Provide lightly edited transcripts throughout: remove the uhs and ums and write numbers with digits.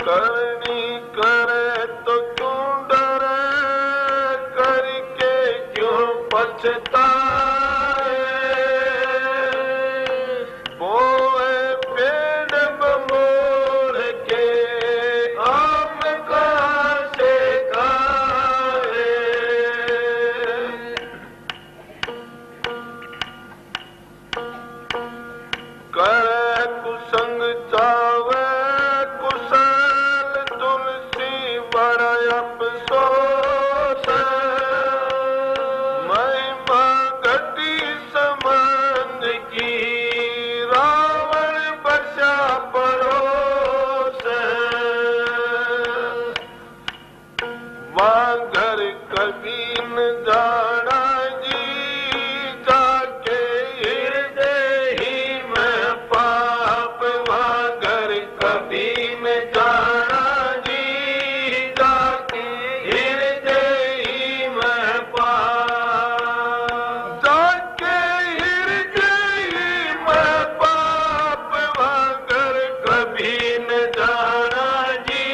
करनी करे तो क्यों डरे, करके क्यों पछताए। बोए पेड़ बमोड़ के आम कहाँ से खाए। करे कुसंग चावे कुशल, तुलसी बड़ा अफसोस। महिमा घटी समंद की, रावण बचा पड़ोस। वांगर कभी न जाना जी, जाके हृदय ही में पाप। वांगर कभी न जाना जी, जाके हृदय ही में पाप। जाके हृदय ही में पाप, वांगर कभी न जाना जी,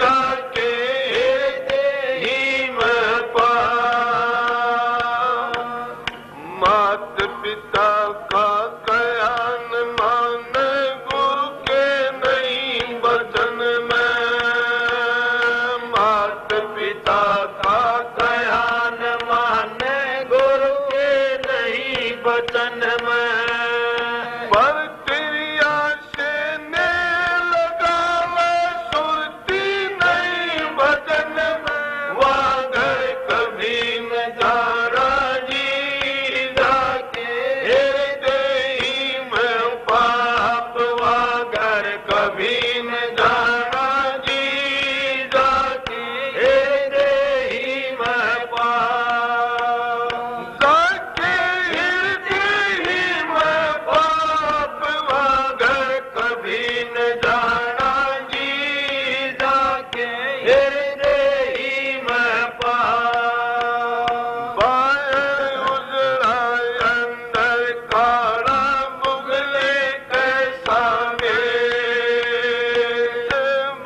जाके हृदय ही में पाप। मात पिता का कयान माने, गुरु के नहीं वचन में। मात पिता का कयान माने, गुरु के नहीं वचन में। पर क्रिया से ने लगावे, सुरती नहीं वचन में। वांगर कभी न जाना जी, जाके हृदय ही में पाप। वांगर कभी न जाना जी, जाके हृदय ही में पाप। जाके हृदय ही में पाप, वांगर कभी न जाना जी, जाके हृदय ही में पाप। बाहर उजड़ा अंदर काला, बुगले कैसा वेश।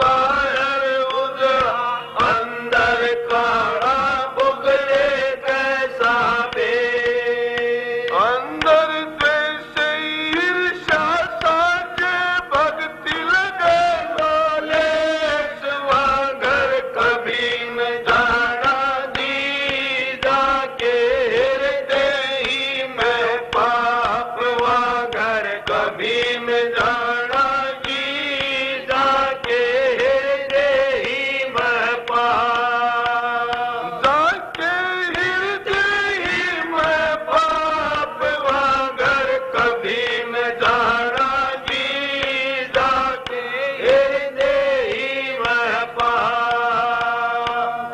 बाहर उजड़ा अंदर काला, बुगले कैसा वेश। अंदर द्वेष ईर्ष्या साजे, भक्ति लगे लोलेश। वांगर कभी न जाना जी, जाके हृदय ही में पाप। वांगर कभी न जाना जी, जाके हृदय ही में पाप। जाके हृदय ही में पाप, वांगर कभी न जाना जी, जाके हृदय ही में पाप।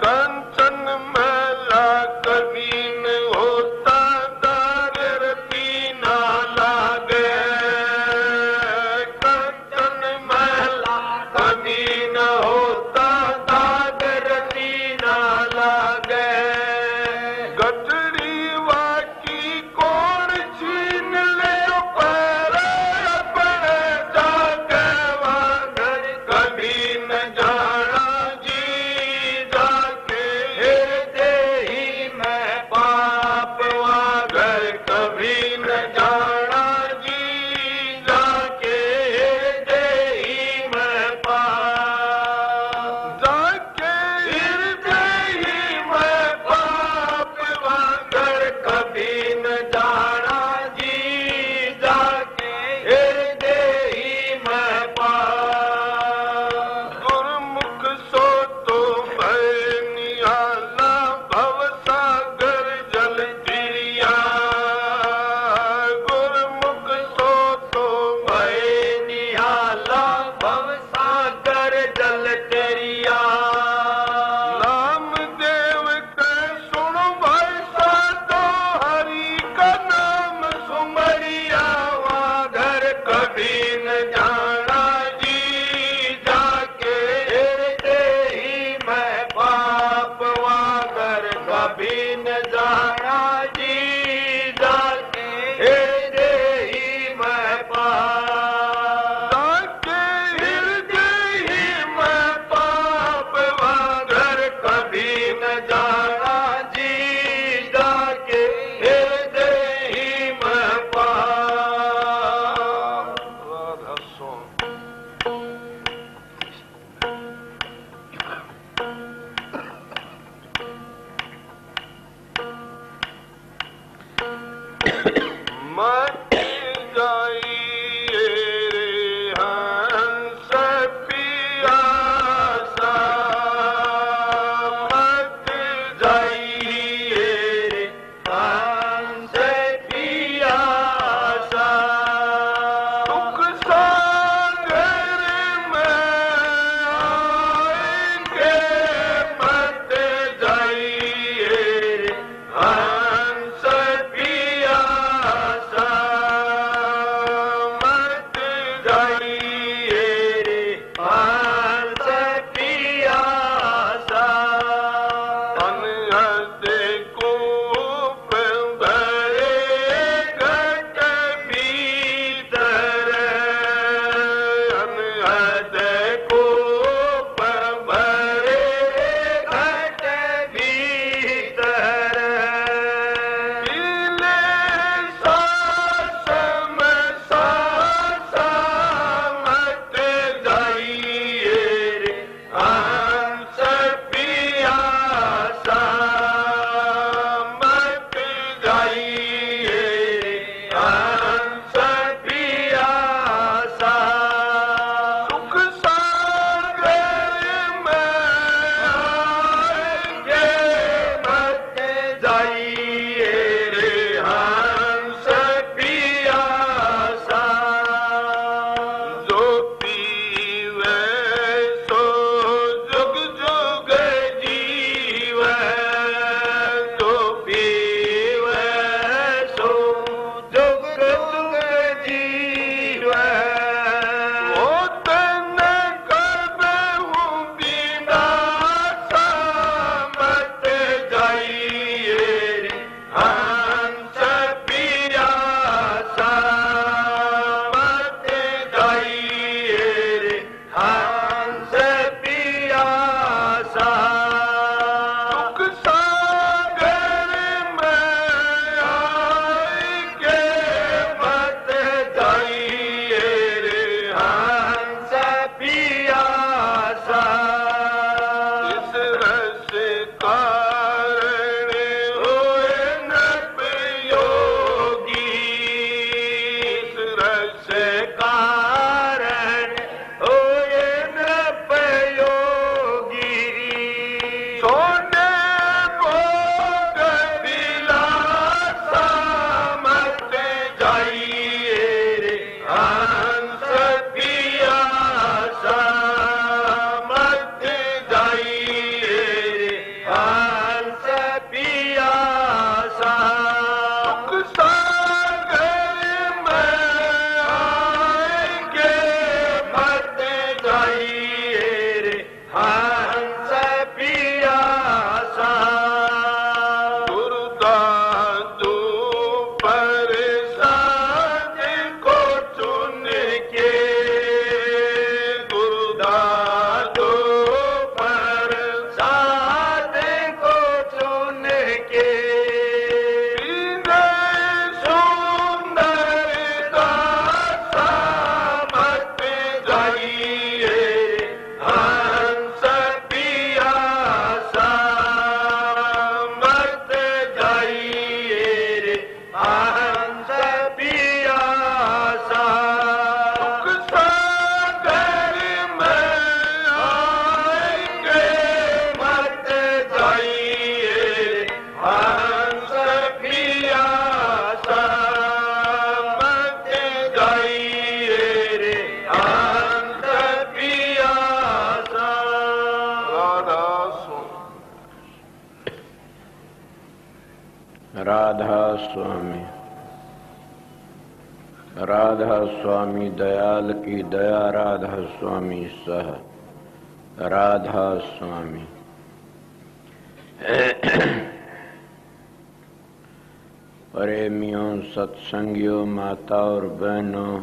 कंचन मैला कभी न होता, दारती ना लागे। कंचन मैला कभी न होता, दारती ना लागे। गठरी वाकी कौन छीन ले, पैर अपने जाके। वांगर कभी न जाना जी, जाके हृदय ही में पाप। वांगर कभी न जाना जी, जाके हृदय ही में पाप। जाके हृदय ही में पाप, वांगर कभी न जाना जी, जाके हृदय ही में पाप। गुरुमुख सो तो भय निहाला, भवसागर जल तिरिया। गुरुमुख सो तो भय निहाला, भवसागर जल तिरिया। नाम देव के सुनो भाई साधो, हरि का नाम सुमरिया। वांगर कभी न जाना जी, जाके हृदय ही में पाप। वांगर कभी न जाना जी, जाके हृदय ही में पाप। जाके हृदय ही में राधा स्वामी। राधा स्वामी दयाल की दया, राधा स्वामी सह राधा स्वामी। प्रेमियों, सत्संगियों, माता और बहनों,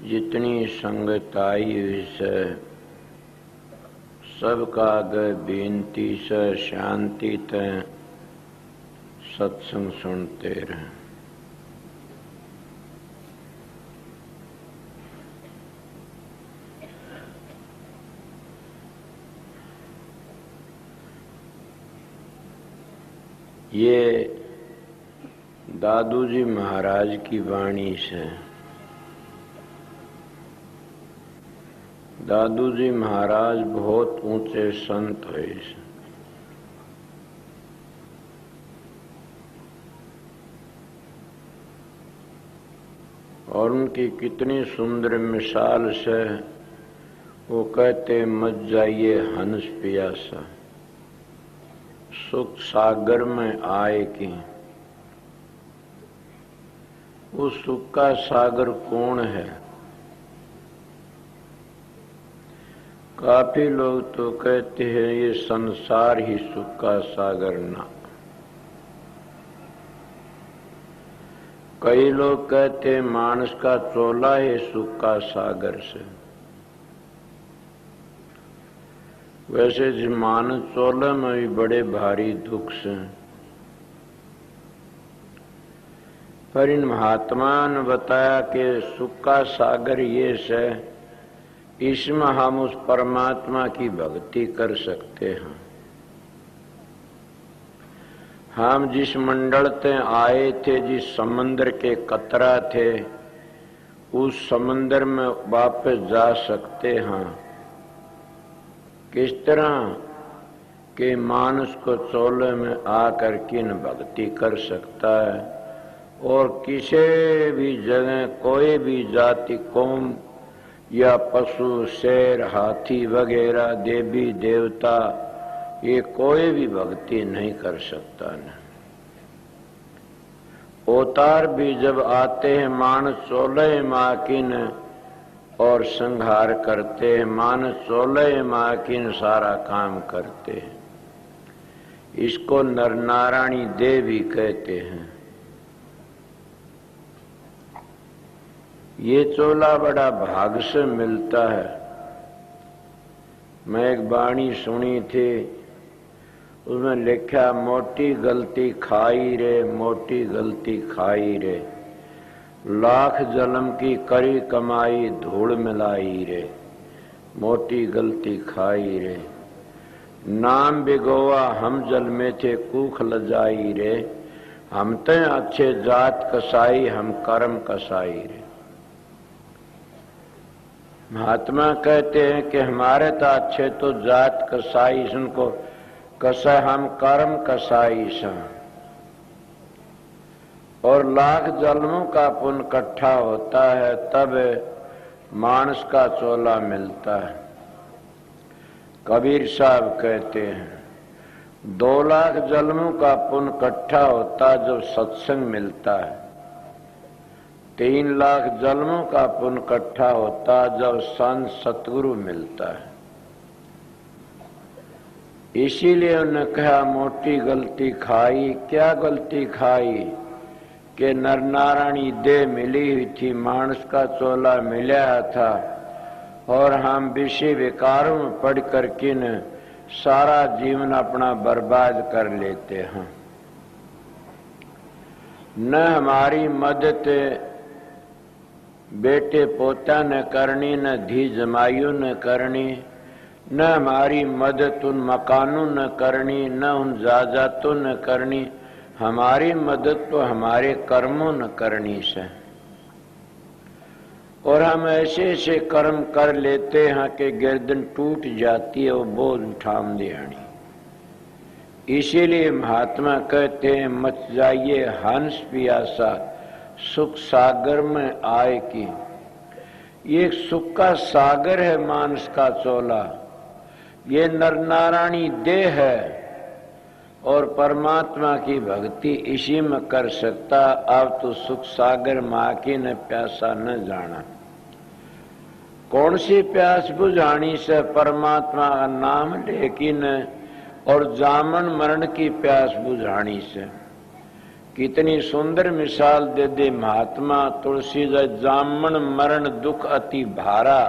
जितनी संगत आई हुई से सबका आगे बेनती से शांति तय सत्संग सुनते रहें। ये दादू जी महाराज की वाणी से। दादू जी महाराज बहुत ऊंचे संत है। और उनकी कितनी सुंदर मिसाल से वो कहते मत जाइए हंस पियासा, सुख सागर में आए कि। वो सुख का सागर कौन है? काफी लोग तो कहते हैं ये संसार ही सुख का सागर ना। कई लोग कहते हैं मानस का चोला है सुख का सागर से। वैसे जिस मानस चोले में भी बड़े भारी दुख से, पर इन महात्मा ने बताया कि सुख का सागर ये है, इसमें हम उस परमात्मा की भक्ति कर सकते हैं। हम जिस मंडल से आए थे, जिस समंदर के कतरा थे, उस समंदर में वापस जा सकते हैं। किस तरह के मानस को चोले में आकर किन भक्ति कर सकता है। और किसी भी जगह कोई भी जाति कौम या पशु, शेर, हाथी वगैरह, देवी देवता, ये कोई भी भक्ति नहीं कर सकता न। अवतार भी जब आते हैं मानस चोले माकिन और संहार करते हैं, मानस चोले माकिन सारा काम करते हैं। इसको नर नारायणी देवी कहते हैं। ये चोला बड़ा भाग से मिलता है। मैं एक वाणी सुनी थी, उसमें लिखा मोटी गलती खाई रे, मोटी गलती खाई रे, लाख जन्म की करी कमाई धूल मिलाई रे, मोटी गलती खाई रे। नाम बिगोवा हम जल में थे कूख लजाई रे, हम ते अच्छे जात कसाई हम कर्म कसाई रे। महात्मा कहते हैं कि हमारे तो अच्छे तो जात कसाई सुनको कसा हम कर्म कसाई सा, और लाख जन्मों का पुण्य इकट्ठा होता है तब मानस का चोला मिलता है। कबीर साहब कहते हैं 2 लाख जन्मों का पुण्य इकट्ठा होता जब सत्संग मिलता है, 3 लाख जन्मों का पुण्य इकट्ठा होता जब संत सतगुरु मिलता है। इसीलिए उन्होंने कहा मोटी गलती खाई। क्या गलती खाई कि नर नारायणी देह मिली हुई थी, मानस का चोला मिला था, और हम विषय विकारों में पढ़ कर किन सारा जीवन अपना बर्बाद कर लेते हैं। न हमारी मदद बेटे पोता ने करनी, न धी जमाइयों ने करनी, न हमारी मदद उन मकानों ने करनी, न उन जायदादों ने करनी, हमारी मदद तो हमारे कर्मों न करनी से। और हम ऐसे ऐसे कर्म कर लेते हैं कि गर्दन टूट जाती है, वो बोझ उठाम दियानी। इसीलिए महात्मा कहते हैं मच जाइए हंस पियासा सुख सागर में आए की। ये सुख का सागर है मानस का चोला, ये नर नारायणी देह है, और परमात्मा की भक्ति इसी में कर सकता। अब तो सुख सागर माँ की न प्यासा न जाना। कौन सी प्यास बुझानी से परमात्मा का नाम लेकिन, और जामन मरण की प्यास बुझानी से। कितनी सुंदर मिसाल दे दे महात्मा तुलसीदास, जामन मरण दुख अति भारा,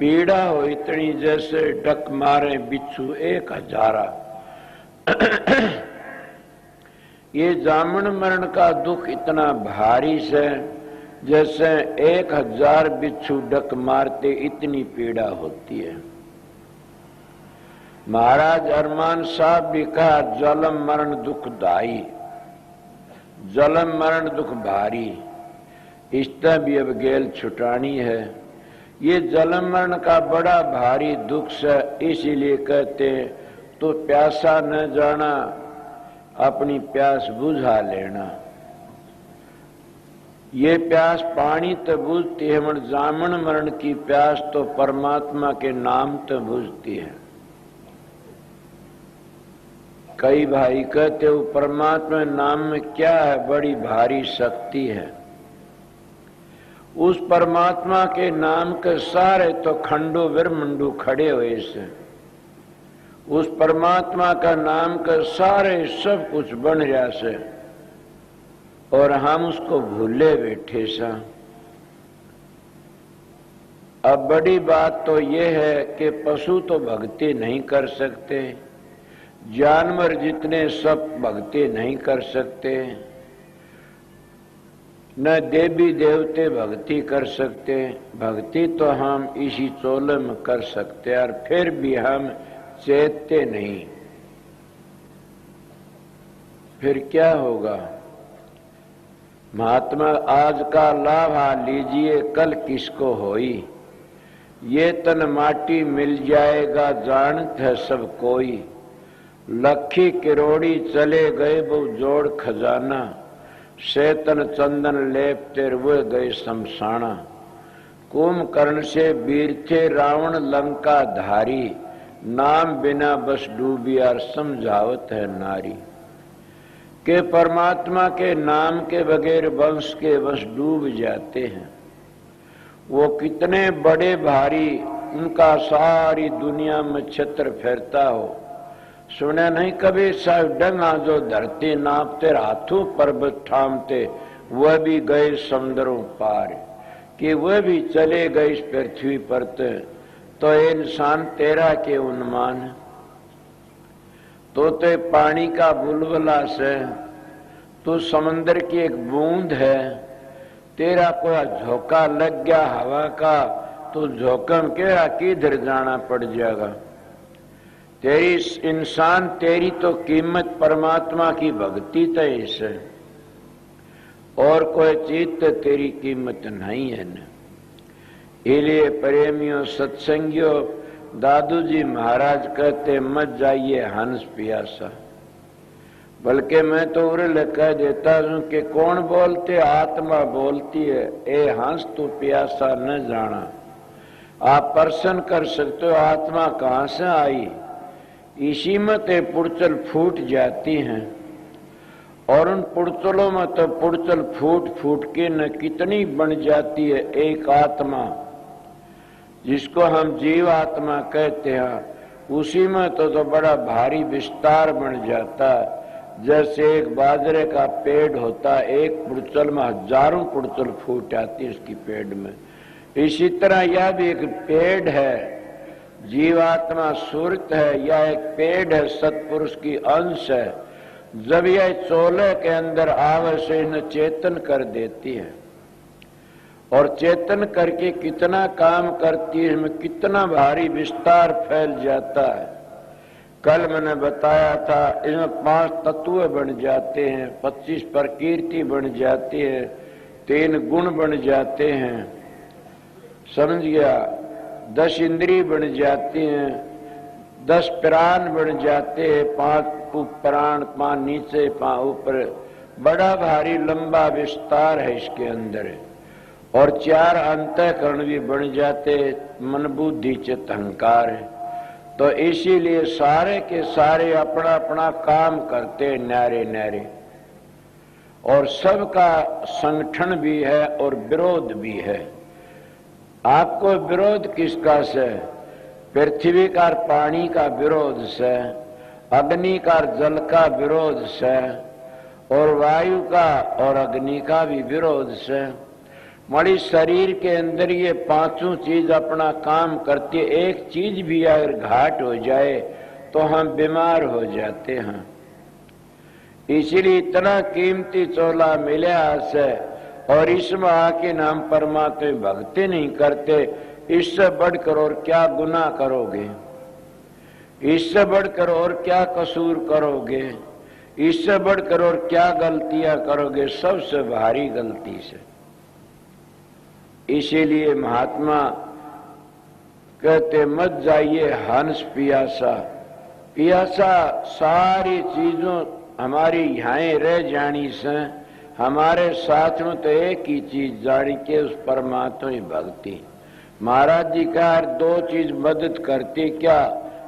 पीड़ा हो इतनी जैसे डक मारे बिच्छू 1000। ये जामन मरण का दुख इतना भारी से जैसे 1000 बिच्छू डक मारते इतनी पीड़ा होती है। महाराज अरमान साहब भी कहा जलम मरण दुखदाई, जलम मरण दुख भारी, इसका भी अब गेल छुटानी है। ये जलम मरण का बड़ा भारी दुख से, इसीलिए कहते तो प्यासा न जाना, अपनी प्यास बुझा लेना। ये प्यास पानी तो बुझती है, मगर जामन मरण की प्यास तो परमात्मा के नाम तो बुझती है। कई भाई कहते हो परमात्मा नाम में क्या है, बड़ी भारी शक्ति है। उस परमात्मा के नाम के सारे तो खंडो विरमंडू खड़े हुए से, उस परमात्मा का नाम के सारे सब कुछ बन रहा से, और हम उसको भूले बैठे सा। अब बड़ी बात तो ये है कि पशु तो भक्ति नहीं कर सकते, जानवर जितने सब भक्ति नहीं कर सकते, न देवी देवते भक्ति कर सकते। भक्ति तो हम इसी चोले में कर सकते, और फिर भी हम चेतते नहीं। फिर क्या होगा? महात्मा आज का लाभा लीजिए कल किसको होई, ये तन माटी मिल जाएगा जानत है सब कोई। लखी किरोड़ी चले गए वो जोड़ खजाना, शैतन चंदन लेपते हुए गए शमशाना। कुंभकर्ण से वीर थे रावण लंका धारी, नाम बिना बस डूबी और समझावत है नारी। के परमात्मा के नाम के बगैर वंश के बस डूब जाते हैं। वो कितने बड़े भारी, उनका सारी दुनिया में छत्र फेरता हो। सुने नहीं कभी साहब डंगा जो धरती नापते, हाथों पर्वत ठामते, वह भी गए समुद्रों पार, कि वह भी चले गए इस पृथ्वी पर। तो इंसान तेरा के उन्मान, तो पानी का बुलबुला से, तू समंदर की एक बूंद है, तेरा कोई झोंका लग गया हवा का तो झोंकम के किधर जाना पड़ जाएगा। तेरी इंसान, तेरी तो कीमत परमात्मा की भक्ति तय से, और कोई चीज तो तेरी कीमत नहीं है न। इसलिए प्रेमियों सत्संगियों, दादू जी महाराज कहते मत जाइए हंस प्यासा, बल्कि मैं तो उरे कह देता हूं कि कौन बोलते, आत्मा बोलती है, ए हंस तू प्यासा न जाना। आप प्रश्न कर सकते हो आत्मा कहां से आई, इसी में ते पुड़चल फूट जाती हैं, और उन पुड़चलों में तो पुड़चल फूट फूट के न कितनी बन जाती है एक आत्मा, जिसको हम जीव आत्मा कहते हैं, उसी में तो बड़ा भारी विस्तार बन जाता है। जैसे एक बाजरे का पेड़ होता, एक पुड़चल में हजारों पुड़चल फूट आती उसकी पेड़ में, इसी तरह यह भी एक पेड़ है, जीवात्मा सुरत है, यह एक पेड़ है, सत्पुरुष की अंश है। जब यह चोले के अंदर आवे से इन्हें चेतन कर देती है, और चेतन करके कितना काम करती है, इसमें कितना भारी विस्तार फैल जाता है। कल मैंने बताया था इसमें 5 तत्व बन जाते हैं, 25 प्रकृति बन जाती है, 3 गुण बन जाते हैं, समझ गया, 10 इंद्री बन जाती हैं, 10 प्राण बन जाते हैं, 5 प्राण, 5 नीचे 5 ऊपर, बड़ा भारी लंबा विस्तार है इसके अंदर। और 4 अंतःकरण भी बन जाते, मन बुद्धि चित्त अहंकार है। तो इसीलिए सारे के सारे अपना अपना काम करते न्यारे न्यारे, और सबका संगठन भी है और विरोध भी है। आपको विरोध किसका से? पृथ्वी का पानी का विरोध से, अग्नि का जल का विरोध से, और वायु का और अग्नि का भी विरोध से। हमारी शरीर के अंदर ये 5 चीज अपना काम करती है। एक चीज भी अगर घाट हो जाए तो हम बीमार हो जाते हैं। इसलिए इतना कीमती चोला मिला से, और इसमें आके नाम परमात्मा भक्ति नहीं करते, इससे बढ़कर और क्या गुनाह करोगे, इससे बढ़कर और क्या कसूर करोगे, इससे बढ़कर और क्या गलतियां करोगे, सबसे भारी गलती से। इसीलिए महात्मा कहते मत जाइए हंस पियासा। पियासा सारी चीजों हमारी यहाँ रह जानी से, हमारे साथ में तो एक ही चीज जानी के उस परमात्मा की भक्ति। महाराज जी का 2 चीज मदद करती, क्या?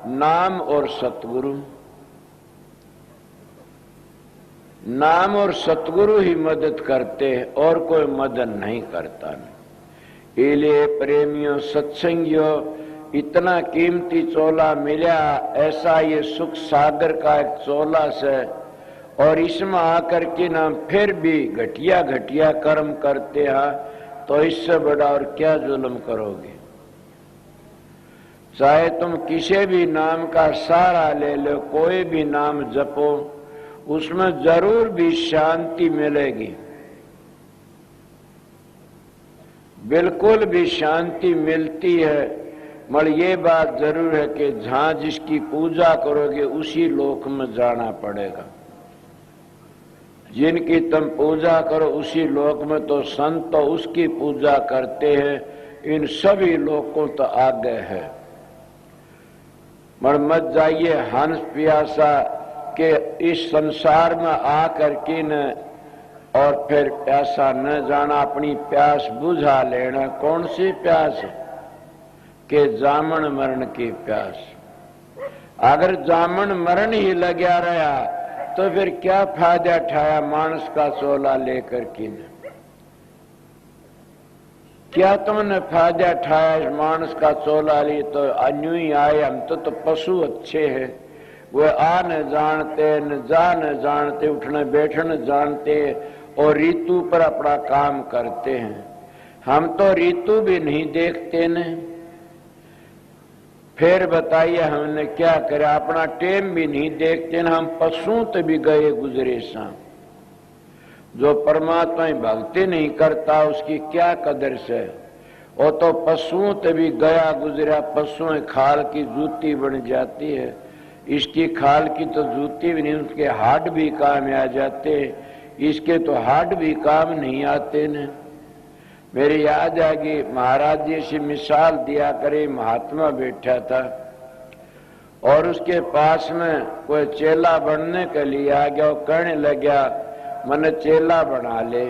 नाम और सतगुरु। नाम और सतगुरु ही मदद करते हैं, और कोई मदद नहीं करता। इसलिए प्रेमियों सत्संगियों, इतना कीमती चोला मिला, ऐसा ये सुख सागर का एक चोला से, और इसमें आकर के नाम फिर भी घटिया घटिया कर्म करते हैं, तो इससे बड़ा और क्या जुल्म करोगे। चाहे तुम किसी भी नाम का सहारा ले लो, कोई भी नाम जपो, उसमें जरूर भी शांति मिलेगी, बिल्कुल भी शांति मिलती है। मगर ये बात जरूर है कि जहां जिसकी पूजा करोगे उसी लोक में जाना पड़ेगा। जिनकी तुम पूजा करो उसी लोक में, तो संत तो उसकी पूजा करते हैं, इन सभी लोगों तो आगे है। मगर मत जाइए हंस प्यासा के इस संसार में आकर के न, और फिर प्यासा न जाना, अपनी प्यास बुझा लेना। कौन सी प्यास? के जामन मरण की प्यास। अगर जामन मरण ही लगा रहा तो फिर क्या फायदा उठाया मानस का चोला लेकर के? क्या तुमने फायदा उठाया इस मानस का चोला लिए? तो अन्यू ही आए, हम तो पशु अच्छे हैं, वो आ न जानते न जा न जानते, उठने बैठने जानते, और ऋतु पर अपना काम करते हैं। हम तो ऋतु भी नहीं देखते न, फिर बताइए हमने क्या करे, अपना टेम भी नहीं देखते ना, हम पशुओं तो भी गए गुजरे सा। जो परमात्मा भक्ति नहीं करता उसकी क्या कदर से, वो तो पशुओं तो भी गया गुजरा, पशुओं खाल की जूती बन जाती है, इसकी खाल की तो जूती भी नहीं, उसके हाथ भी काम आ जाते, इसके तो हाथ भी काम नहीं आते न। मेरी याद आ गई, महाराज जी से मिसाल दिया करे, महात्मा बैठा था और उसके पास में कोई चेला बनने के लिए आ गया, वो कहने लगा मन चेला बना ले।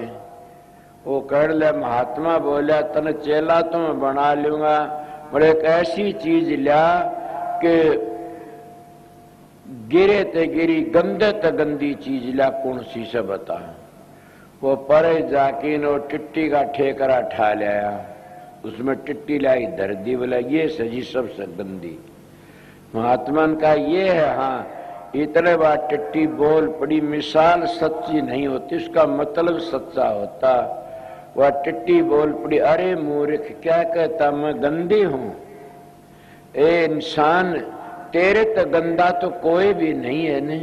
वो कहने लगा, महात्मा बोला तन चेला तो मैं बना लूंगा, पर एक ऐसी चीज लिया कि गिरे ते गिरी गंदे ते गंदी चीज लिया, कौन सी से बता। वो परे जाके नो टिट्टी का ठेकरा ठा लाया, उसमें टिट्टी लाई धर दी, बोला ये सजी सबसे गंदी। महात्मा का ये है, हाँ इतने बार टिट्टी बोल पड़ी, मिसाल सच्ची नहीं होती, उसका मतलब सच्चा होता। वह टिट्टी बोल पड़ी, अरे मूर्ख क्या कहता मैं गंदी हूं, ए इंसान तेरे तो गंदा तो कोई भी नहीं है ने।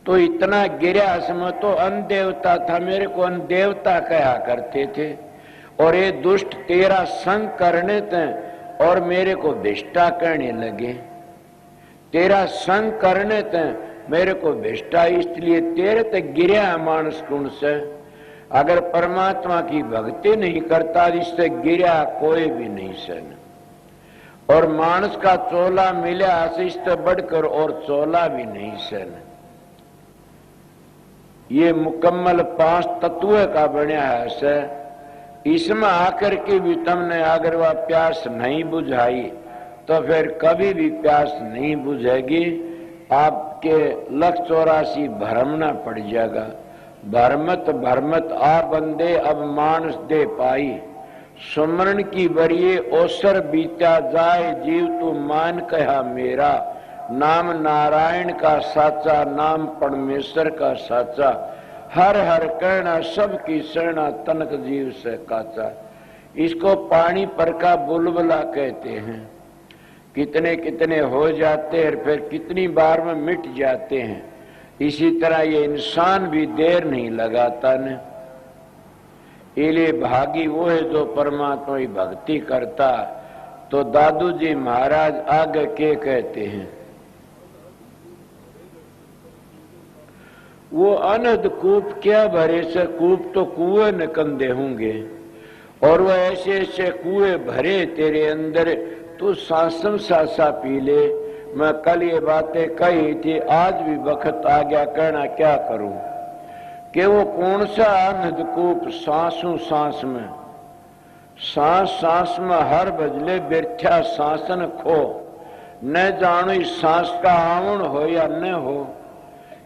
तो इतना गिरा समय तो अन देवता था, मेरे को अन देवता कहा करते थे, और ये दुष्ट तेरा संग करने थे और मेरे को भिष्टा कहने लगे, तेरा संग करने थे मेरे को भिष्टा, इसलिए तेरे ते गिरा मानस कुण से। अगर परमात्मा की भक्ति नहीं करता इससे गिरा कोई भी नहीं सन। और मानस का चोला मिला इससे बढ़कर और चोला भी नहीं सन। ये मुकम्मल 5 तत्व का बना है से, इसमें आकर के भी तुमने अगर वह प्यास नहीं बुझाई तो फिर कभी भी प्यास नहीं बुझेगी। आपके 184 भरमना पड़ जाएगा। भरमत भरमत आ बंदे अब मानस दे पाई, सुमरण की बरिए ओसर बीता जाए, जीव तू मान कहा मेरा, नाम नारायण का साचा, नाम परमेश्वर का साचा, हर हर कहना सबकी शरणा, तनक जीव से काचा। इसको पानी पर का बुलबुला कहते हैं। कितने कितने हो जाते हैं फिर कितनी बार में मिट जाते हैं। इसी तरह ये इंसान भी देर नहीं लगाता न। इसलिए भागी वो है जो परमात्मा की भक्ति करता। तो दादू जी महाराज आगे के कहते हैं, वो अनंत कूप क्या भरे से, कूप तो कुएं न कंदे होंगे, और वह ऐसे ऐसे कुएं भरे तेरे अंदर, तू सांसम सासा पी ले। मैं कल ये बातें कही थी, आज भी वक्त आ गया, कहना क्या करूं कि वो कौन सा अनंत कूप, सांसों सांस में, सांस सांस में हर बजले बिरथ्या सांसन खो, न जानो इस सांस का आवण हो या न हो,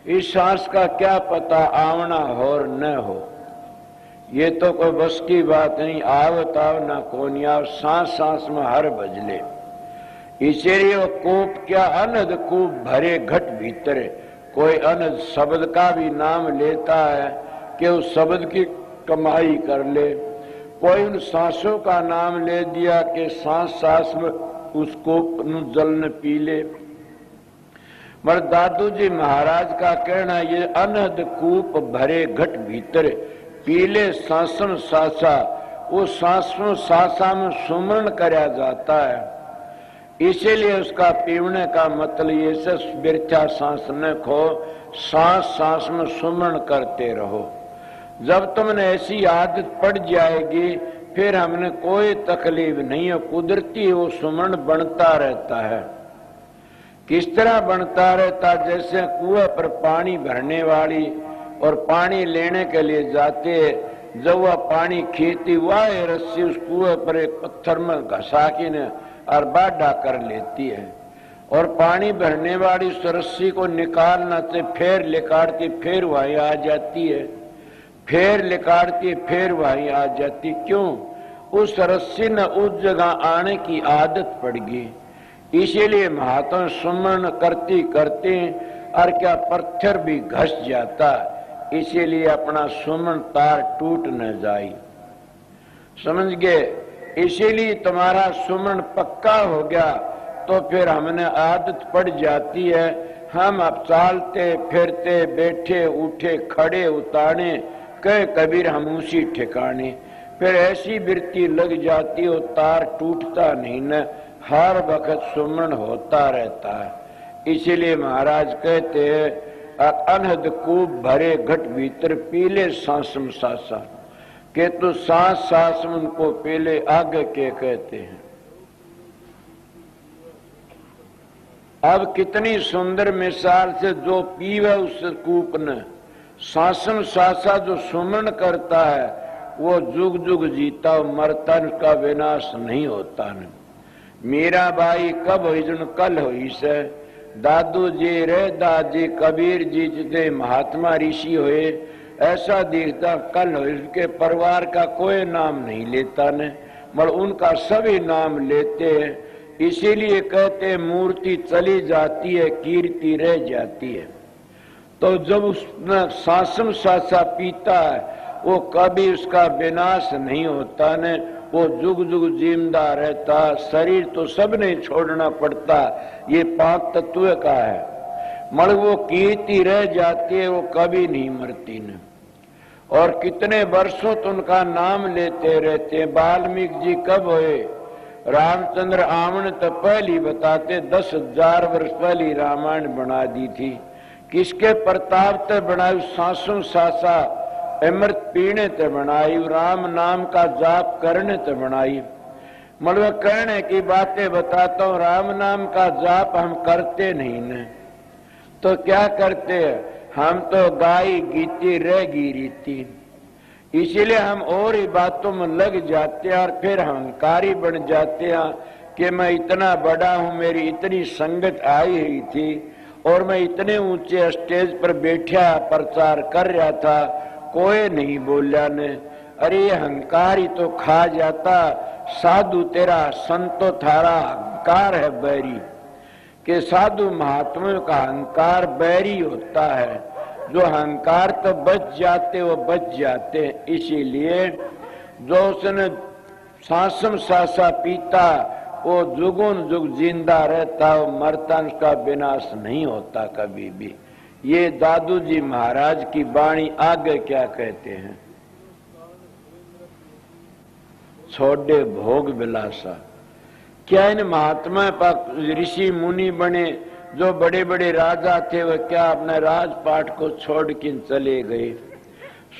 इस सांस का क्या पता आवना हो और न हो। ये तो कोई बस की बात नहीं, आवत आव ना कौन आव, सांस सांस में हर बजले। इसीलिए वो कूप क्या अनंत कूप भरे घट भीतर। कोई अनंत शब्द का भी नाम लेता है कि उस शब्द की कमाई कर ले, कोई उन सांसों का नाम ले दिया कि सांस सांस में उस कूप जल न पी ले। मगर दादू जी महाराज का कहना, ये अनंत कूप भरे घट भीतर, पीले सांसन सासा, वो सांसों सासा में सुमरण कराया जाता है। इसीलिए उसका पीवने का मतलब ये से बिरचा सांस न खो, सांस सांस में सुमरण करते रहो। जब तुमने ऐसी आदत पड़ जाएगी फिर हमने कोई तकलीफ नहीं है, कुदरती वो सुमरण बनता रहता है। किस तरह बनता रहता, जैसे कुएं पर पानी भरने वाली और पानी लेने के लिए जाते, जब वह पानी खींचती वह रस्सी उस कुएं पर एक पत्थर में घसा के न और बाढ़ा कर लेती है, और पानी भरने वाली उस रस्सी को निकालना से फिर लिकाड़ती, फिर वहीं आ जाती है, फिर लिकाड़ती, फिर वहीं आ जाती। क्यों? उस रस्सी ने उस जगह आने की आदत पड़ गई। इसीलिए महात्मा सुमरण करती करते और क्या पत्थर भी घस जाता, इसीलिए अपना सुमन तार टूट न जाए। समझ गए? इसीलिए तुम्हारा सुमरण पक्का हो गया तो फिर हमने आदत पड़ जाती है, हम अब चालते फिरते बैठे उठे खड़े उतारे कह कबीर हम उसी ठिकाने। फिर ऐसी वृत्ति लग जाती हो तार टूटता नहीं न, हर वक्त सुमरण होता रहता है। इसीलिए महाराज कहते हैं अनहद कूप भरे घट भीतर पीले सांसम सासा, के तो सांस सांस उनको पीले आगे के कहते हैं। अब कितनी सुंदर मिसाल से जो पीवे उस कूप ने, सांसम सासा जो सुमरण करता है वो जुग जुग जीता मरता, उसका विनाश नहीं होता न। मीरा बाई कब हुई जन कल हुई से, दादू जी रे दादी कबीर जी जितने महात्मा ऋषि हुए ऐसा दिखता कल हुई, उसके परिवार का कोई नाम नहीं लेता न, मगर उनका सभी नाम लेते हैं। इसीलिए कहते मूर्ति चली जाती है कीर्ति रह जाती है। तो जब उसने सांसम सासा पीता है वो कभी उसका विनाश नहीं होता न, वो जुग जुग जिंदा रहता। शरीर तो सब नहीं छोड़ना पड़ता, ये 5 तत्व का है, मगर वो कीर्ति रह जाती है, वो कभी नहीं मरती न। और कितने वर्षों तो उनका नाम लेते रहते हैं। वाल्मीकि जी कब हुए, रामचंद्र आमन तो पहली बताते 10,000 वर्ष पहली रामायण बना दी थी। किसके प्रताप ते बनाई, सांसों सासा अमृत पीने ते बनाई, राम नाम का जाप करने ते बनाई। मतलब कहने की बातें बताता हूँ, राम नाम का जाप हम करते नहीं न, तो क्या करते हैं हम तो गाय गीती रहेगी रीति। इसीलिए हम और ही बातों में लग जाते हैं और फिर अहंकारी बन जाते हैं कि मैं इतना बड़ा हूं, मेरी इतनी संगत आई हुई थी और मैं इतने ऊंचे स्टेज पर बैठा प्रचार कर रहा था, कोई नहीं बोला ने। अरे अहंकार ही तो खा जाता। साधु तेरा संतो थारा अहंकार है बैरी, कि साधु महात्माओं का अहंकार बैरी होता है। जो अहंकार तो बच जाते वो बच जाते। इसीलिए जो उसने सांसम सासा पीता वो जुगुन जुग जिंदा रहता, वो मरता, उसका विनाश नहीं होता कभी भी। ये दादू जी महाराज की वाणी आगे क्या कहते हैं, छोड़े भोग विलासा। क्या इन महात्मा ऋषि मुनि बने, जो बड़े बड़े राजा थे वह क्या अपने राजपाट को छोड़ के चले गए।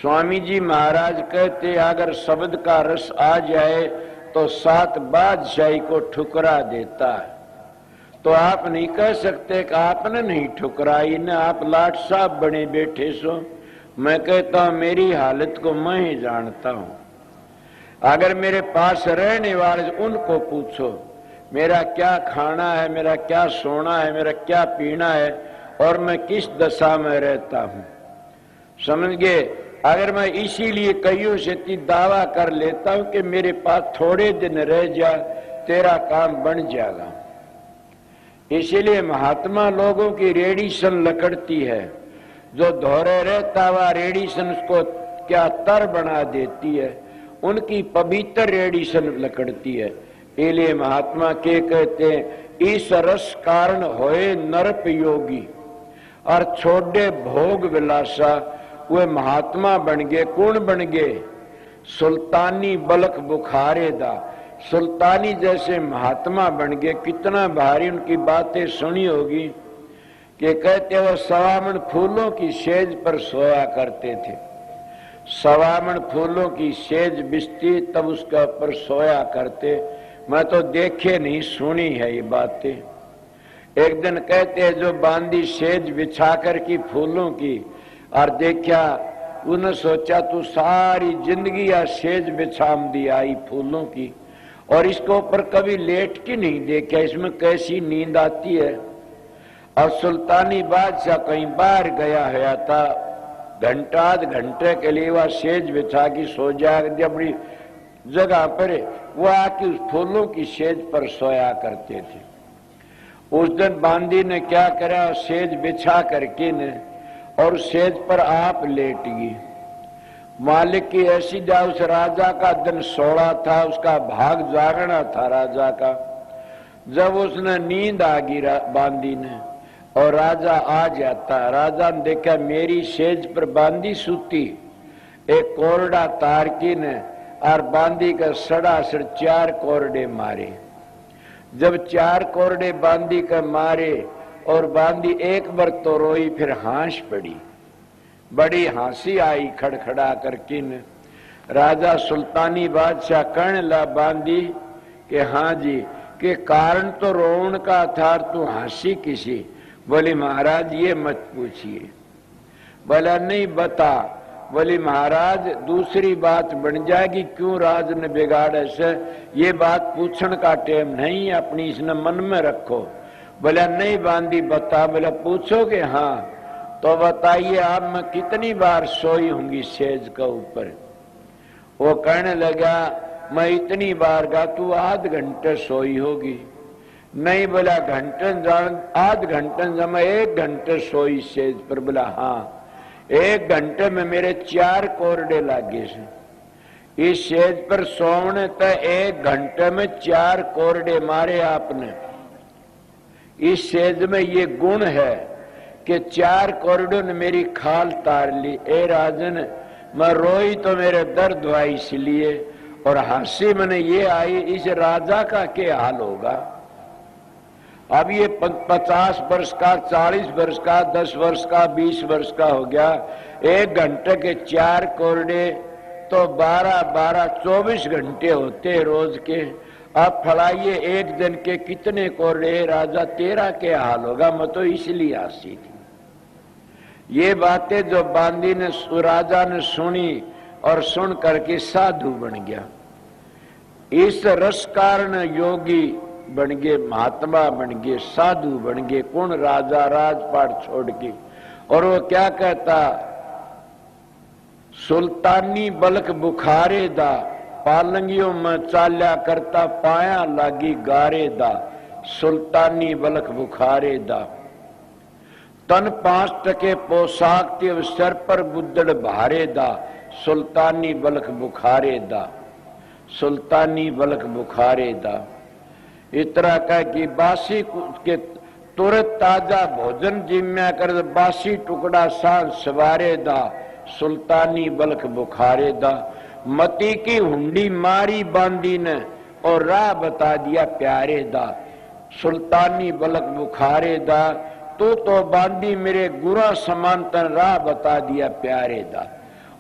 स्वामी जी महाराज कहते अगर शब्द का रस आ जाए तो 7 बादशाही को ठुकरा देता है। तो आप नहीं कह सकते कि आपने नहीं ठुकराई न, आप लाट साहब बने बैठे सो। मैं कहता हूं मेरी हालत को मैं ही जानता हूं। अगर मेरे पास रहने वाले उनको पूछो मेरा क्या खाना है, मेरा क्या सोना है, मेरा क्या पीना है और मैं किस दशा में रहता हूं, समझ गए। अगर मैं इसीलिए कईयों से दावा कर लेता हूं कि मेरे पास थोड़े दिन रह जा, तेरा काम बन जाएगा। इसीलिए महात्मा लोगों की रेडिएशन लकड़ती है। जो धोरे रहता हुआ रेडिएशन उसको क्या तर बना देती है, उनकी पवित्र रेडिएशन लकड़ती है। इसलिए महात्मा के कहते हैं इस रस कारण होए नरप योगी और छोड़े भोग विलासा। वे महात्मा बन गए। कौन बन गए, सुल्तानी बलक बुखारे दा, सुल्तानी जैसे महात्मा बन गए। कितना भारी उनकी बातें सुनी होगी कि कहते वो सवामन फूलों की सेज पर सोया करते थे। सवामन फूलों की सेज बिछती तब उसके ऊपर सोया करते। मैं तो देखे नहीं सुनी है ये बातें। एक दिन कहते हैं जो बांधी सेज बिछा कर की फूलों की और देखा, उन्हें सोचा तू सारी जिंदगी या सेज बिछाम दी आई फूलों की और इसके ऊपर कभी लेट के नहीं देखा, इसमें कैसी नींद आती है। और सुल्तानी बादशाह कहीं बाहर गया है था, घंटा आध घंटे के लिए वह सेज बिछा की सो जाए अपनी जगह पर, वो आके उस फूलों की सेज पर सोया करते थे। उस दिन बांदी ने क्या करा, सेज बिछा करके ने और सेज पर आप लेट गई। मालिक की ऐसी जा, उस राजा का दिन 16 था, उसका भाग जागना था राजा का। जब उसने नींद आ गई बांदी ने और राजा आ जाता, राजा ने देखा मेरी सेज पर बांदी सूती, एक कोरडा तार की ने और बांदी का सड़ासड़ 4 कोरडे मारे। जब 4 कोरडे बांदी का मारे और बांदी एक बार तो रोई, फिर हांस पड़ी, बड़ी हंसी आई खड़खड़ा करके न। राजा सुल्तानी बादशाह कहने ला बांदी कि हाँ जी, के कारण तो रोन का था, तू हंसी किसी? बोली महाराज ये मत पूछिए। बोला नहीं बता। बोली महाराज दूसरी बात बन जाएगी, क्यों राज ने बिगाड़े से, ये बात पूछने का टाइम नहीं, अपनी इसने मन में रखो। बोला नहीं बांदी बता। बोला पूछोगे? हाँ तो बताइए आप, मैं कितनी बार सोई होंगी सेज के ऊपर? वो कहने लगा मैं इतनी बार गा, तू आध घंटे सोई होगी। नहीं बोला घंटन जान, आध घंटन जमा 1 घंटे सोई सेज पर। बोला हाँ, 1 घंटे में मेरे 4 कोरडे लागे से। इस सेज पर सोने तक 1 घंटे में 4 कोरडे मारे आपने। इस सेज में ये गुण है कि 4 कोरडों ने मेरी खाल तार ली। ए राजन, मैं रोई तो मेरे दर्द हुआ इसलिए, और हंसी मैंने ये आई, इस राजा का क्या हाल होगा? अब ये 50 वर्ष का, 40 वर्ष का, 10 वर्ष का, 20 वर्ष का हो गया। 1 घंटे के 4 कोरडे तो 12-12 24 घंटे होते रोज के। अब फलाइए 1 दिन के कितने कोरडे? राजा तेरा क्या हाल होगा? मैं तो इसलिए हंसी थी। ये बातें जो बांदी ने, राजा ने सुनी और सुन करके साधु बन गया। इस रस कारण योगी बन गए, महात्मा बन गए, साधु बन गए। कौन? राजा राजपाट छोड़ के। और वो क्या कहता? सुल्तानी बलक बुखारे दा, पालंगियों में चाल्या करता, पाया लागी गारे दा। सुल्तानी बलक बुखारे दा, तन 5 टके पोशाक ते सर पर बुद्धड़ भारे दा। सुल्तानी बलक बुखारे दा, सुल्तानी बलक बुखारे दा। इतना कह कि बासी के तुरंत ताजा भोजन जिम्या कर, बासी टुकड़ा सांस सवारे दा। सुल्तानी बलक बुखारे दा। मती की हुंडी मारी बांदी ने और राह बता दिया प्यारे दा। सुल्तानी बलक बुखारे दा, तू तो बांदी मेरे गुरा समांतर राह बता दिया प्यारे दा।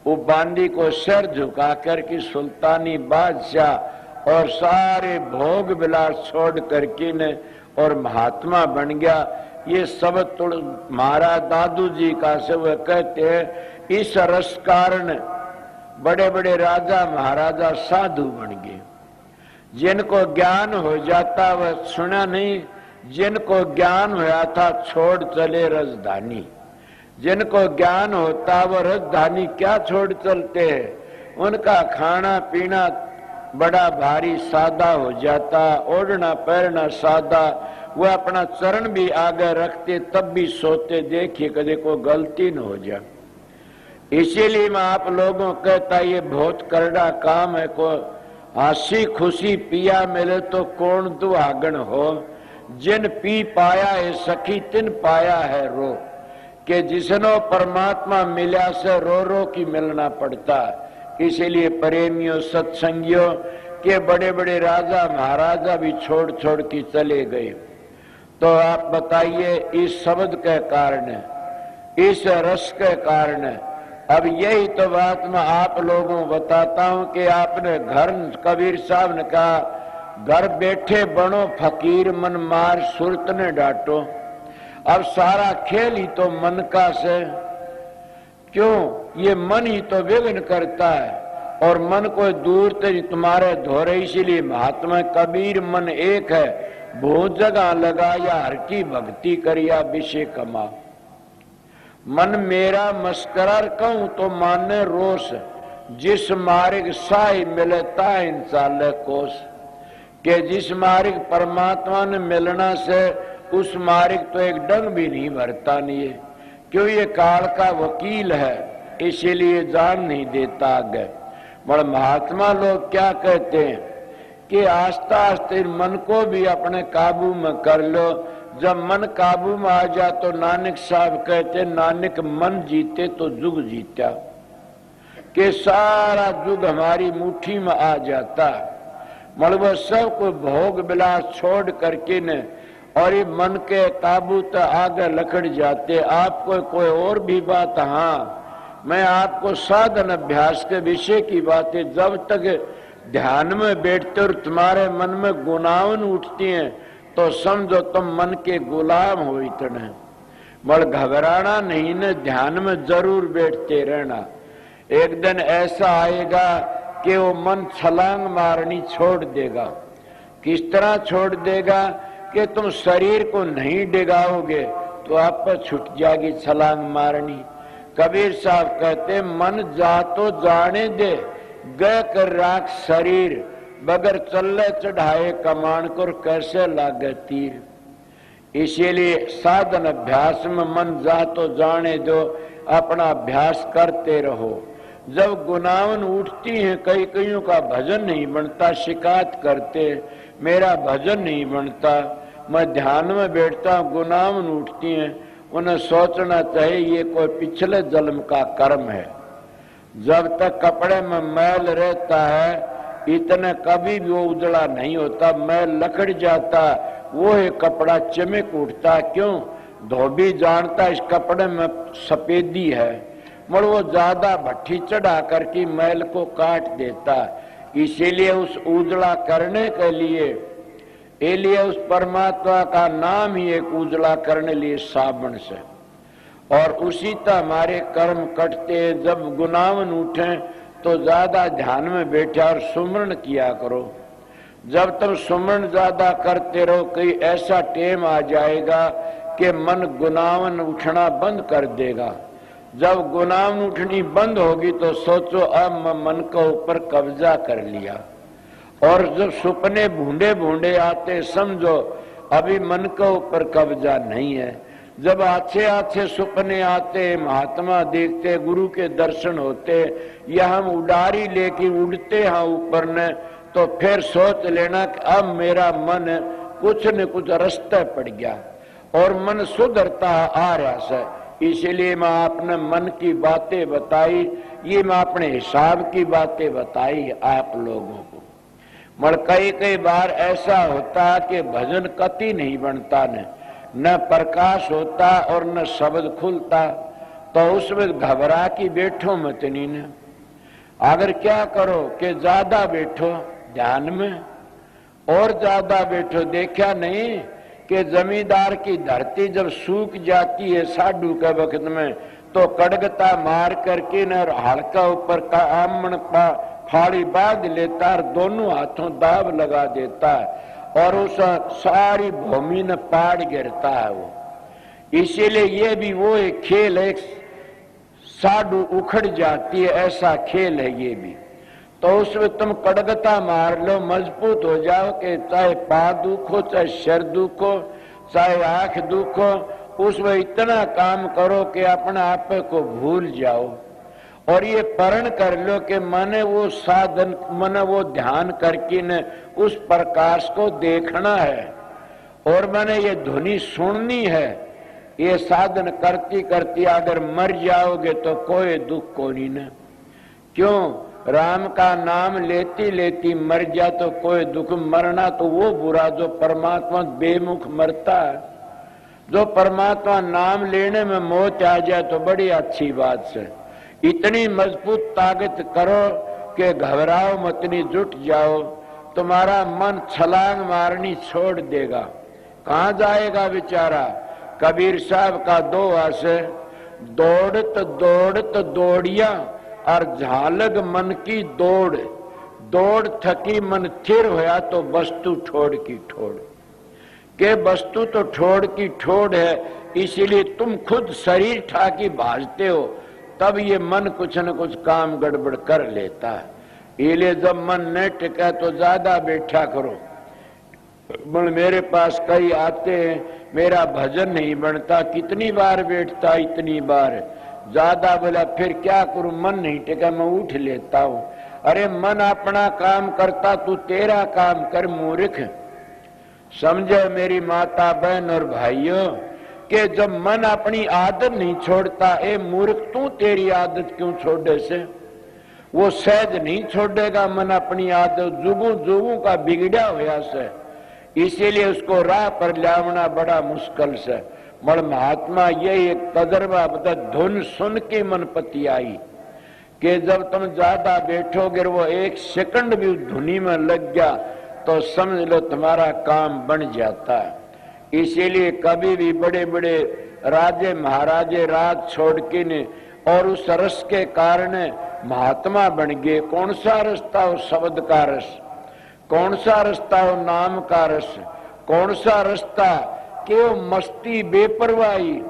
वो बांदी को सर झुका कर कि सुल्तानी बादशाह और सारे भोग विलास छोड़ करके ने और महात्मा बन गया। ये सब तुड़ महाराज दादू जी का से वह कहते हैं, इस रस कारण बड़े बड़े राजा महाराजा साधु बन गए। जिनको ज्ञान हो जाता वह सुना नहीं, जिनको ज्ञान होया था छोड़ चले राजधानी। जिनको ज्ञान होता वो राजधानी क्या छोड़ चलते हैं? उनका खाना पीना बड़ा भारी सादा हो जाता, ओढ़ना पहनना सादा। वो अपना चरण भी आगे रखते तब भी सोते, देखिए कभी कोई गलती न हो जाए। इसीलिए मैं आप लोगों को कहता ये बहुत करड़ा काम है। को हंसी खुशी पिया मिले तो कौन दुहागन हो। जिन पी पाया है सखी तिन पाया है रो, कि जिसनो परमात्मा मिला से रो रो की मिलना पड़ता। इसीलिए प्रेमियों सत्संगियों के बड़े बड़े राजा महाराजा भी छोड़ छोड़ के चले गए। तो आप बताइए इस शब्द के कारण, इस रस के कारण। अब यही तो बात मैं आप लोगों को बताता हूं कि आपने घर, कबीर साहब ने कहा, घर बैठे बनो फकीर मन मार सुरत ने डांटो। अब सारा खेल ही तो मन का से, क्यों? ये मन ही तो विघ्न करता है और मन को दूर से तुम्हारे धोरे। इसीलिए महात्मा कबीर मन एक है, बहुत जगह लगाया हर की भक्ति करिया विषय कमा। मन मेरा मस्करार कहूं तो माने रोष, जिस मार्ग साई मिलता इंसान कोस। कि जिस मार्ग परमात्मा ने मिलना से उस मार्ग तो एक डंग भी नहीं भरता नहीं है। क्यों? ये काल का वकील है इसीलिए जान नहीं देता आगे। बड़े महात्मा लोग क्या कहते हैं कि आस्ता आस्ते मन को भी अपने काबू में कर लो। जब मन काबू में आ जा तो नानक साहब कहते, नानक मन जीते तो जुग जीता, कि सारा जुग हमारी मुट्ठी में आ जाता। मतलब सब को भोग विलास छोड़ करके न और ये मन के काबू तो आगे लकड़ जाते। आपको कोई और भी बात, हाँ मैं आपको साधन अभ्यास के विषय की बातें, जब तक ध्यान में बैठते और तुम्हारे मन में गुनावन उठती हैं तो समझो तुम मन के गुलाम हो। इतने बड़ घबराना नहीं न, ध्यान में जरूर बैठते रहना। एक दिन ऐसा आएगा कि वो मन छलांग मारनी छोड़ देगा। किस तरह छोड़ देगा कि तुम शरीर को नहीं डिगाओगे तो आप पर छूट जाएगी छलांग मारनी। कबीर साहब कहते, मन जा तो जाने दे, गए कर राख शरीर, बगैर चले चढ़ाए कमान को कैसे लागे तीर। इसीलिए साधन अभ्यास में मन जा तो जाने दो, अपना अभ्यास करते रहो। जब गुनावन उठती हैं, कई कईयों का भजन नहीं बनता, शिकायत करते मेरा भजन नहीं बनता, मैं ध्यान में बैठता हूँ, गुनावन उठती हैं, उन्हें सोचना चाहिए ये कोई पिछले जन्म का कर्म है। जब तक कपड़े में मैल रहता है इतने कभी भी वो उजड़ा नहीं होता, मैल लकड़ जाता, वो है कपड़ा चमक उठता। क्यों? धोबी जानता इस कपड़े में सफेदी है, मगर वो ज्यादा भट्टी चढ़ा करके मैल को काट देता। इसीलिए उस उजड़ा करने के लिए उस परमात्मा का नाम ही एक उजड़ा करने लिए साबुन से। और उसी तरह हमारे कर्म कटते, जब गुनावन उठे तो ज्यादा ध्यान में बैठे और सुमरण किया करो। जब तुम सुमरण ज्यादा करते रहो, कहीं ऐसा टेम आ जाएगा कि मन गुनावन उठना बंद कर देगा। जब गुनावन उठनी बंद होगी तो सोचो अब मैं मन के ऊपर कब्जा कर लिया। और जब सुपने भूंडे भूंडे आते समझो अभी मन के ऊपर कब्जा नहीं है। जब अच्छे अच्छे सुपने आते, महात्मा देखते, गुरु के दर्शन होते, या हम उडारी लेके उड़ते हैं ऊपर ने, तो फिर सोच लेना कि अब मेरा मन कुछ न कुछ रास्ते पड़ गया और मन सुधरता आ रहा है। इसलिए मैं अपने मन की बातें बताई, ये मैं अपने हिसाब की बातें बताई आप लोगों को। मगर कई बार ऐसा होता कि भजन कति नहीं बनता, न प्रकाश होता और न शब्द खुलता, तो उसमें घबरा की बैठो मत नहीं न। अगर क्या करो कि ज्यादा बैठो ध्यान में और ज्यादा बैठो। देखा नहीं कि जमींदार की धरती जब सूख जाती है साढ़ू के वक्त में, तो कड़गता मार करके न हल्का ऊपर का आमण फाड़ी बांध लेता और दोनों हाथों दाब लगा देता है और उस सारी भूमि न पाड़ गिरता है वो। इसीलिए ये भी वो एक खेल है, साढ़ू उखड़ जाती है, ऐसा खेल है ये भी। तो उसमें तुम कड़गता मार लो, मजबूत हो जाओ कि चाहे पाँव दुखो, चाहे सिर दुखो, चाहे आंख दुखो, उसमें इतना काम करो कि अपने आप को भूल जाओ। और ये प्रण कर लो कि मैंने वो साधन, मैंने वो ध्यान करके न उस प्रकाश को देखना है और मैंने ये ध्वनि सुननी है। ये साधन करती करती अगर मर जाओगे तो कोई दुख को नहीं न। क्यों? राम का नाम लेती लेती मर जा तो कोई दुख। मरना तो वो बुरा जो परमात्मा बेमुख मरता है, जो परमात्मा नाम लेने में मौत आ जाए तो बड़ी अच्छी बात है। इतनी मजबूत ताकत करो कि घबराओ मत, नहीं जुट जाओ, तुम्हारा मन छलांग मारनी छोड़ देगा। कहाँ जाएगा बेचारा? कबीर साहब का दोहा से, दौड़त दौड़त दौड़िया और झालग मन की दौड़, दौड़ थकी मन थिर होया तो वस्तु ठोड़ की ठोड़। के वस्तु तो ठोड़ की ठोड़ है, इसीलिए तुम खुद शरीर ठाकी भाजते हो, तब ये मन कुछ न कुछ काम गड़बड़ कर लेता है। इसलिए जब मन न टिका तो ज्यादा बैठा करो। मेरे पास कई आते हैं, मेरा भजन नहीं बनता, कितनी बार बैठता, इतनी बार ज्यादा बोला फिर क्या करूं, मन नहीं टिका, मैं उठ लेता हूं। अरे मन अपना काम करता, तू तेरा काम कर मूर्ख। समझे मेरी माता बहन और भाइयों कि जब मन अपनी आदत नहीं छोड़ता, ए मूर्ख तू तेरी आदत क्यों छोड़े से? वो सहज नहीं छोड़ेगा मन अपनी आदत, जुगू जुगू का बिगड़ा हुआ से, इसीलिए उसको राह पर लावना बड़ा मुश्किल से। मगर महात्मा यही एक तजर्बा बता, धुन सुन के मन पति आई कि जब तुम ज्यादा बैठोगे वो एक सेकंड भी उस धुनी में लग गया तो समझ लो तुम्हारा काम बन जाता है। इसीलिए कभी भी बड़े बड़े राजे महाराजे राज छोड़ के ने और उस रस के कारण महात्मा बन गए। कौन सा रास्ता हो? शब्द का रस। कौन सा रास्ता हो? नाम का रस। कौन सा रास्ता कि वो मस्ती बेपरवाही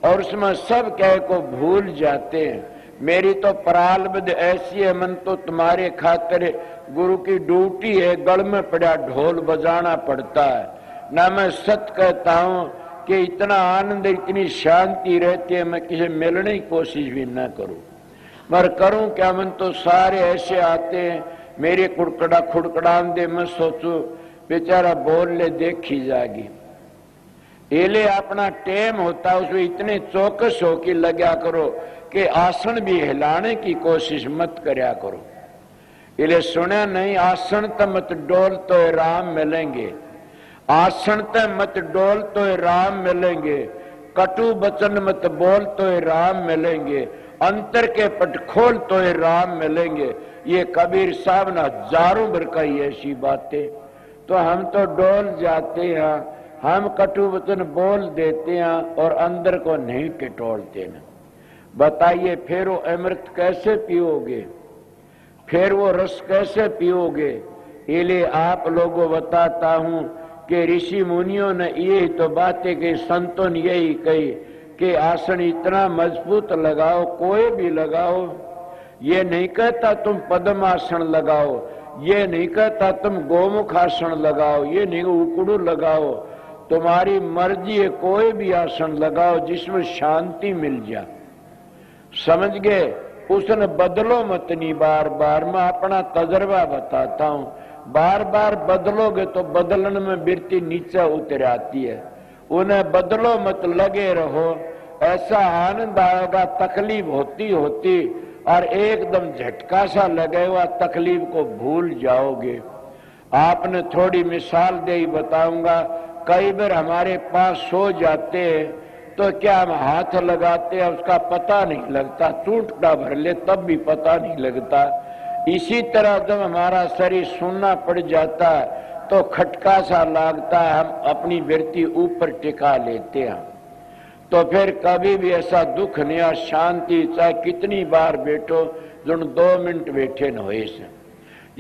और उसमें सब कह को भूल जाते हैं। मेरी तो प्रारब्ध ऐसी है, मन तो तुम्हारे खातिर गुरु की ड्यूटी है, गल में पड़ा ढोल बजाना पड़ता है ना। मैं सच कहता हूं कि इतना आनंद इतनी शांति रहती है, मैं किसी मिलने की कोशिश भी ना करूं। मगर करूं क्या, मन तो सारे ऐसे आते हैं मेरे कुड़कड़ा खुड़कड़ान दे, मैं सोचू बेचारा बोल ले देखी जाएगी। एले अपना टेम होता उसमें इतने चौकस हो कि लगा करो कि आसन भी हिलाने की कोशिश मत करया करो। इले सुने नहीं, आसन तो मत डोल तो राम मिलेंगे, आसन तो मत डोल तो राम मिलेंगे, कटु बचन मत बोल तो राम मिलेंगे, अंतर के पट खोल तो राम मिलेंगे। ये कबीर साहब ने हजारों बार कही ऐसी बातें, तो हम तो डोल जाते हैं, हम कटु वचन बोल देते हैं और अंदर को नहीं टिटोलते हैं। बताइए फिर वो अमृत कैसे पियोगे, फिर वो रस कैसे पियोगे? इसलिए आप लोगों बताता हूं कि ऋषि मुनियों ने यही तो बातें कही, संतों ने यही कही कि आसन इतना मजबूत लगाओ, कोई भी लगाओ। ये नहीं कहता तुम पद्मासन लगाओ, ये नहीं कहता तुम गोमुख आसन लगाओ, ये नहीं उकड़ू लगाओ, तुम्हारी मर्जी है, कोई भी आसन लगाओ जिसमें शांति मिल जाए। समझ गए? उसने बदलो मत नहीं बार बार। मैं अपना तजर्बा बताता हूं, बार बार बदलोगे तो बदलन में वृत्ति नीचे उतर आती है। उन्हें बदलो मत, लगे रहो, ऐसा आनंद आएगा। तकलीफ होती होती और एकदम झटका सा लगे हुआ तकलीफ को भूल जाओगे। आपने थोड़ी मिसाल दे ही बताऊंगा। कई बार हमारे पास सो जाते हैं तो क्या हम हाथ लगाते हैं उसका पता नहीं लगता, चूंटता भर ले तब भी पता नहीं लगता। इसी तरह जब हमारा शरीर सुनना पड़ जाता है तो खटका सा लगता है, हम अपनी वृत्ति ऊपर टिका लेते हैं। तो फिर कभी भी ऐसा दुख नहीं और शांति, चाहे कितनी बार बैठो, जो 2 मिनट बैठे न हुए से।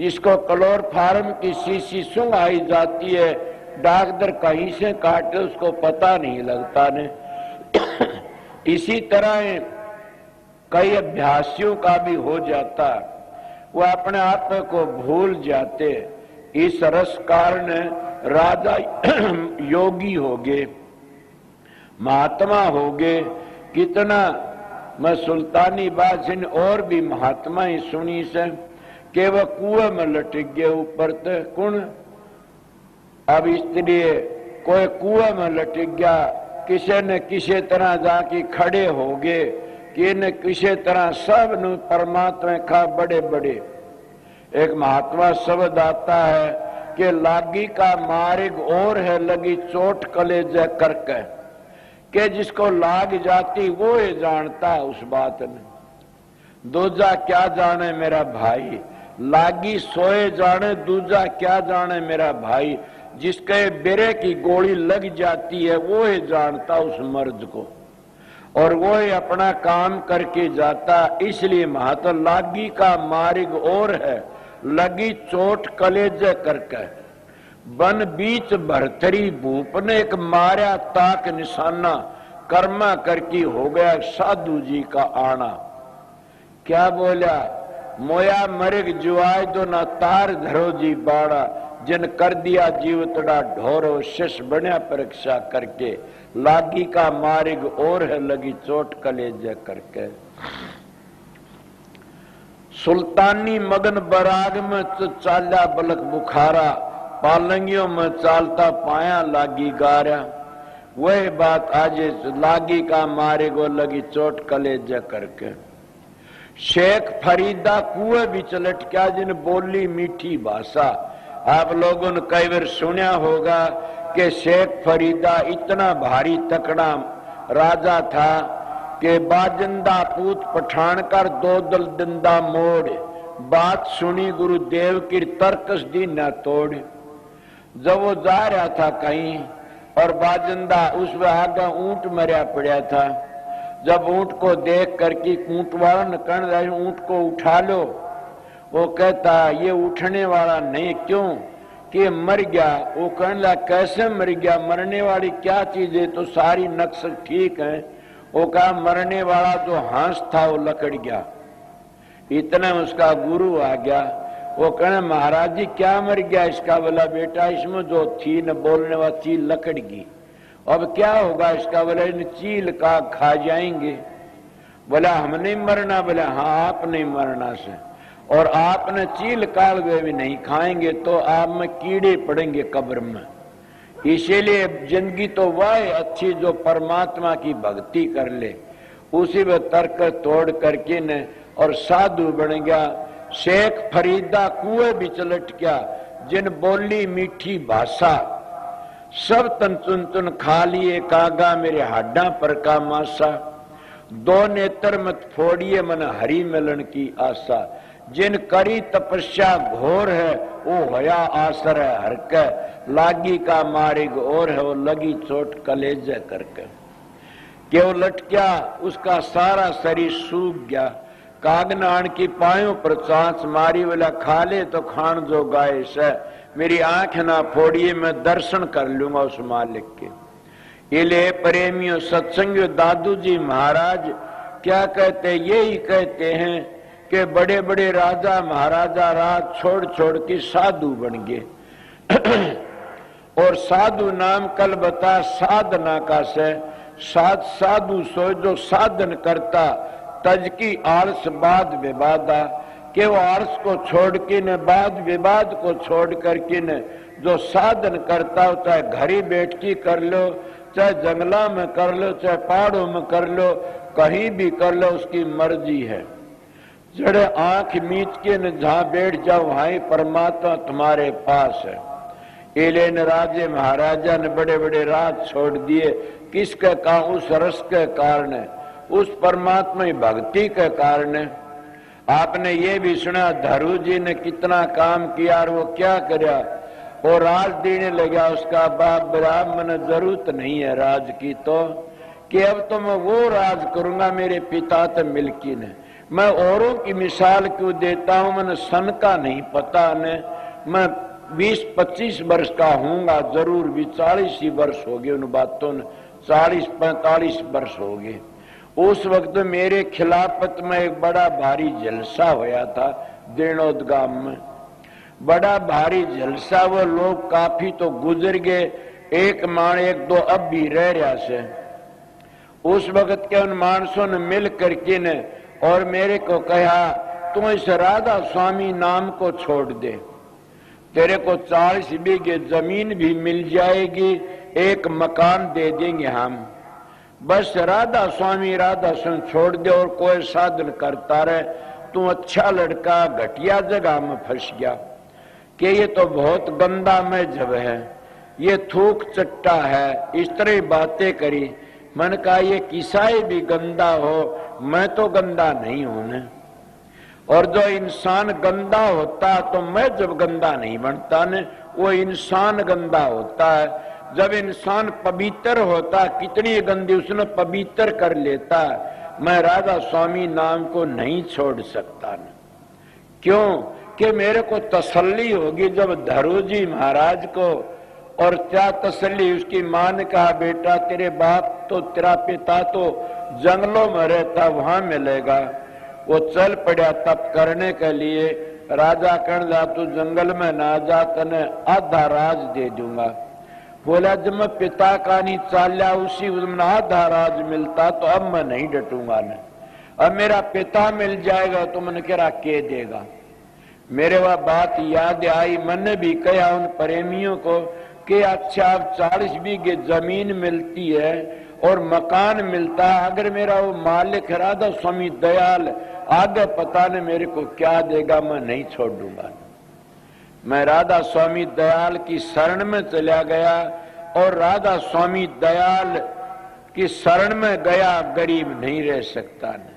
इसको क्लोरोफार्म की शीशी सूंघ आई जाती है, डॉक्टर कहीं से काटे उसको पता नहीं लगता ने। इसी तरह कई अभ्यासियों का भी हो जाता, वो अपने आप को भूल जाते। इस रस कारण राजा योगी हो गए, महात्मा हो गए। कितना मैं सुल्तानी बादशाह और भी महात्मा ही सुनी से कि वह कुएं में लटक गए ऊपर तक। कौन? अब इसलिए कोई कुएं में लटक गया, किसी न किसी तरह जाके खड़े हो गए, कि न किसी तरह सब न परमात्मा का बड़े बड़े। एक महात्मा शब्द आता है कि लागी का मार्ग और है, लगी चोट कलेजे करके, कि जिसको लाग जाती वो ही जानता है उस बात में। दूजा क्या जाने मेरा भाई, लागी सोए जाने, दूजा क्या जाने मेरा भाई। जिसके बेरे की गोली लग जाती है वो ही जानता उस मर्द को, और वो ही अपना काम करके जाता। इसलिए महात्मा लागी का मार्ग और है, लगी चोट कलेजे करके। बन बीच भरतरी भूप ने एक मारा ताक निशाना, कर्मा करके हो गया साधु जी का आना। क्या बोला? मोया मरिग जुआय दो ना तार धरो जी बाड़ा, जिन कर दिया जीवतड़ा ढोरो शिष बन्या परीक्षा करके, लागी का मार्ग और है लगी चोट कलेजे करके। सुल्तानी मगन बराग में चाल्या बलक बुखारा, पालंगियों में चालता पाया लागी गारा। वही बात आज लागी का मार्ग और लगी चोट कलेजे करके। शेख फरीदा कुएं बिच लटका जिन बोली मीठी भाषा। आप लोगों ने कई बार सुना होगा कि शेख फरीदा इतना भारी तकड़ा राजा था कि बाजिंदा पूत पठान कर दो दल दिंदा मोड़। बात सुनी गुरुदेव की तर्कस दी न तोड़। जब वो जा रहा था कहीं और बाजिंदा उस आगे ऊंट मरिया पड़ा था, जब ऊंट को देख करके ऊंट वाला न कहने लगा ऊंट को उठा लो, वो कहता ये उठने वाला नहीं, क्यों कि मर गया। वो कहने लगा कैसे मर गया, मरने वाली क्या चीज है, तो सारी नक्श ठीक है। वो कहा मरने वाला जो हंस था वो लकड़ गया। इतने उसका गुरु आ गया। वो कहने महाराज जी क्या मर गया, इसका बोला बेटा इसमें जो थी न बोलने वाली चीज लकड़ गई, अब क्या होगा इसका, बोला इन चील का खा जाएंगे। बोला हम नहीं मरना, बोला हाँ आप नहीं मरना से, और आपने चील काल वे भी नहीं खाएंगे तो आप में कीड़े पड़ेंगे कब्र में। इसीलिए जिंदगी तो वह अच्छी जो परमात्मा की भक्ति कर ले, उसी में तर्क तोड़ करके न और साधु बन गया। शेख फरीदा कुएं बिच लट गया जिन बोली मीठी भाषा। सब तन चुन चुन खा लिए कागा मेरे हाडा पर का मासा। दो नेत्र मत फोड़िए मन हरि मिलन की आशा। जिन करी तपस्या घोर है वो होया आसर है हर के। लागी का मार्ग और है वो लगी चोट कलेजे करके। केवल लटक्या उसका सारा शरीर सूख गया। कागनान की पायों पर चांच मारी, वाला खा ले तो खान जो गाय से। मेरी आंख ना फोड़िए मैं दर्शन कर लूंगा उस मालिक के। इले प्रेमियों सत्संगियों दादू जी महाराज क्या कहते, यही कहते हैं कि बड़े बड़े राजा महाराजा राज छोड़ छोड़ के साधु बन गए। और साधु नाम कल बता साधना का से। साधु सो जो साधन करता तज की आलस बाद विवादा। कि वो आलस को छोड़ के न बाद विवाद को छोड़ करके न जो साधन करता हो, चाहे घर ही बैठ के कर लो, चाहे जंगला में कर लो, चाहे पहाड़ों में कर लो, कहीं भी कर लो, उसकी मर्जी है। जड़े आंख मीच के न जहां बैठ जाओ वहां परमात्मा तुम्हारे पास है। एले न राजे महाराजा ने बड़े बड़े राज छोड़ दिए, किसके का उस रस के कारण, उस परमात्मा की भक्ति के कारण। आपने ये भी सुना धरू जी ने कितना काम किया और वो क्या कराया, वो राज देने लगा उसका बाप ब्राह्मण जरूरत नहीं है राज की, तो कि अब तो मैं वो राज करूंगा मेरे पिता तो मिल्की ने। मैं औरों की मिसाल क्यों देता हूं, मैंने सन का नहीं पता ने, मैं 20-25 वर्ष का हूंगा जरूर भी, 40 ही वर्ष हो गए उन बातों ने, 40-45 वर्ष हो गए। उस वक्त मेरे खिलाफत में एक बड़ा भारी जलसा होया था दिनोद गांव में। बड़ा भारी जलसा, वो लोग काफी तो गुजर गए, एक मान एक दो अब भी रह रहा से। उस वक्त के उन मानसों ने मिल करके ने और मेरे को कहा तू इस राधा स्वामी नाम को छोड़ दे, तेरे को 40 बीघे जमीन भी मिल जाएगी, एक मकान दे देंगे हम, बस राधा स्वामी छोड़ दे और कोई साधन करता रहे। तू अच्छा लड़का घटिया जगह में फंस गया कि ये तो बहुत गंदा मजहब है, ये थूक चट्टा है, इस तरह बातें करी। मन कहा ये किसाई भी गंदा हो, मैं तो गंदा नहीं हूं न। और जो इंसान गंदा होता तो मैं जब गंदा नहीं बनता न, वो इंसान गंदा होता है। जब इंसान पवित्र होता, कितनी गंदी उसने पवित्र कर लेता। मैं राधा स्वामी नाम को नहीं छोड़ सकता न, क्यों कि मेरे को तसल्ली होगी जब धरू जी महाराज को। और क्या तसल्ली, उसकी मां ने कहा बेटा तेरे बाप तो तेरा पिता तो जंगलों में रहता, वहां मिलेगा। वो चल पड़ा तप करने के लिए, राजा कहने लगा तू जंगल में ना जा, तने आधा राज दे दूंगा। बोला जब मैं पिता का नहीं चाल्या उसी में आधा राज मिलता तो अब मैं नहीं डटूंगा न। अब मेरा पिता मिल जाएगा तो मैंने कह के देगा। मेरे वह बात याद आई, मैंने भी कहा उन प्रेमियों को कि अच्छा अब 40 बीघे जमीन मिलती है और मकान मिलता है, अगर मेरा वो मालिक राधा स्वामी दयाल आगे पता नहीं मेरे को क्या देगा, मैं नहीं छोड़ दूंगा। मैं राधा स्वामी दयाल की शरण में चला गया और राधा स्वामी दयाल की शरण में गया, गरीब नहीं रह सकता न।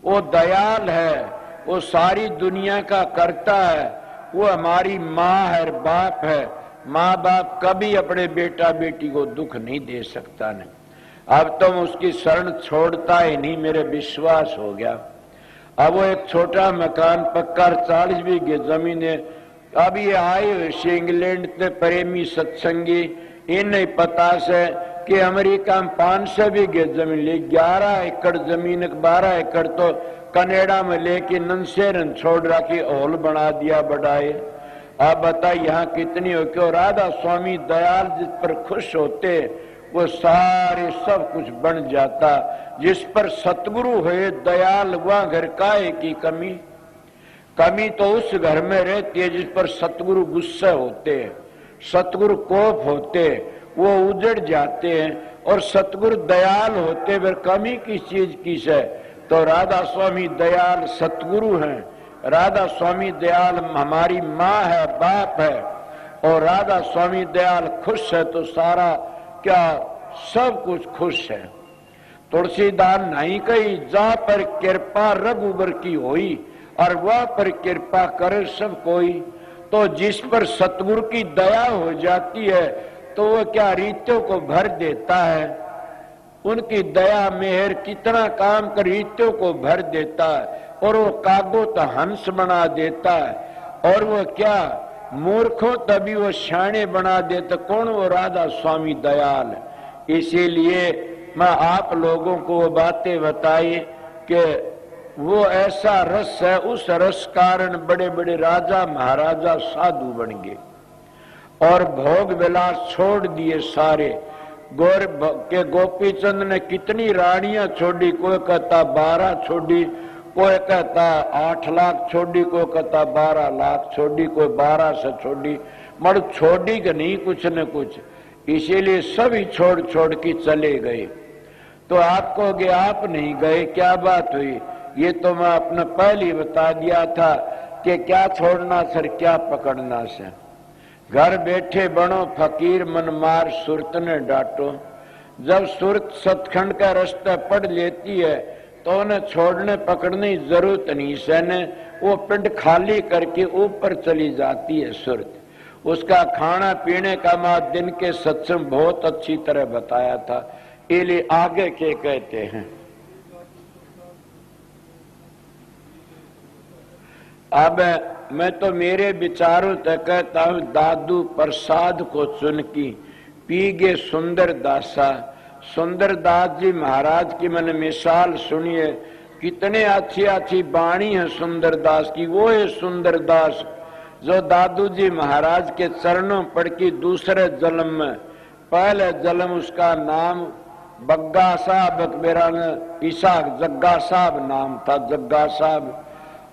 वो दयाल है, वो सारी दुनिया का करता है, वो हमारी माँ है, बाप है। माँ बाप कभी अपने बेटा बेटी को दुख नहीं दे सकता न। अब तो मैं उसकी शरण छोड़ता ही नहीं, मेरे विश्वास हो गया। अब वो एक छोटा मकान पक्का 40 बीघे जमीन है। अब ये आए हुए से इंग्लैंड से प्रेमी सत्संगी, इन नहीं पता से कि अमेरिका में 500 बीघे जमीन ले, 11 एकड़ जमीन, 12 एकड़ तो कनाडा में लेके नंसेरन छोड़ रखी, हॉल बना दिया बढ़ाए। आप बताइए यहाँ कितनी हो क्यों? राधा स्वामी दयाल जिस पर खुश होते वो सारे सब कुछ बन जाता। जिस पर सतगुरु है दयाल वह घर काहे की कमी? कमी तो उस घर में रहती है जिस पर सतगुरु गुस्से होते, सतगुरु कोप होते, वो उजड़ जाते हैं। और सतगुरु दयाल होते फिर कमी किस चीज की है? तो राधा स्वामी दयाल सतगुरु हैं, राधा स्वामी दयाल हमारी माँ है, बाप है। और राधा स्वामी दयाल खुश है तो सारा क्या सब कुछ खुश है। तुलसीदास नहीं कही जा पर कृपा रघुबर की होई और वह पर कृपा करे सब कोई। तो जिस पर सतगुरु की दया हो जाती है तो वह क्या रीतों को भर देता है। उनकी दया मेहर कितना काम कर रीतों को भर देता है और वो कागो तो हंस बना देता है। और वो क्या मूर्खों तभी वो शाणे बना देता। कौन? वो राधा स्वामी दयाल। इसीलिए मैं आप लोगों को वो बातें बताई कि वो ऐसा रस है, उस रस कारण बड़े बड़े राजा महाराजा साधु बन गए और भोग विलास छोड़ दिए सारे। गौर के गोपी चंद ने कितनी रानियां छोड़ी, कोई कहता 12 छोड़ी, कोई कहता 8 लाख छोड़ी, कोई कहता 12 लाख छोड़ी, कोई 12 से छोड़ी, मगर छोड़ी कि नहीं कुछ न कुछ। इसीलिए सभी छोड़ छोड़ के चले गए। तो आप कहोगे आप नहीं गए, क्या बात हुई? ये तो मैं अपने पहले ही बता दिया था कि क्या छोड़ना सर क्या पकड़ना से। घर बैठे बनो फकीर मन मार सुरत ने डांटो। जब सुरत सतखंड का रास्ता पढ़ लेती है तो उन्हें छोड़ने पकड़ने की जरूरत नहीं से, वो पिंड खाली करके ऊपर चली जाती है सुरत। उसका खाना पीने का मैं दिन के सत्संग बहुत अच्छी तरह बताया था। इसलिए आगे के कहते हैं, अब मैं तो मेरे विचारों तक कहता हूं दादू प्रसाद को चुन की पी गे सुंदर दासा। सुंदर दास जी महाराज की मैंने मिसाल सुनी है, कितने अच्छी अच्छी बाणी है सुंदर दास की। वो है सुंदर दास जो दादू जी महाराज के चरणों पड़ की दूसरे जन्म में, पहले जन्म उसका नाम बग्गा साहब, मेरा ईसाक जग्गा साहब नाम था, जग्गा साहब।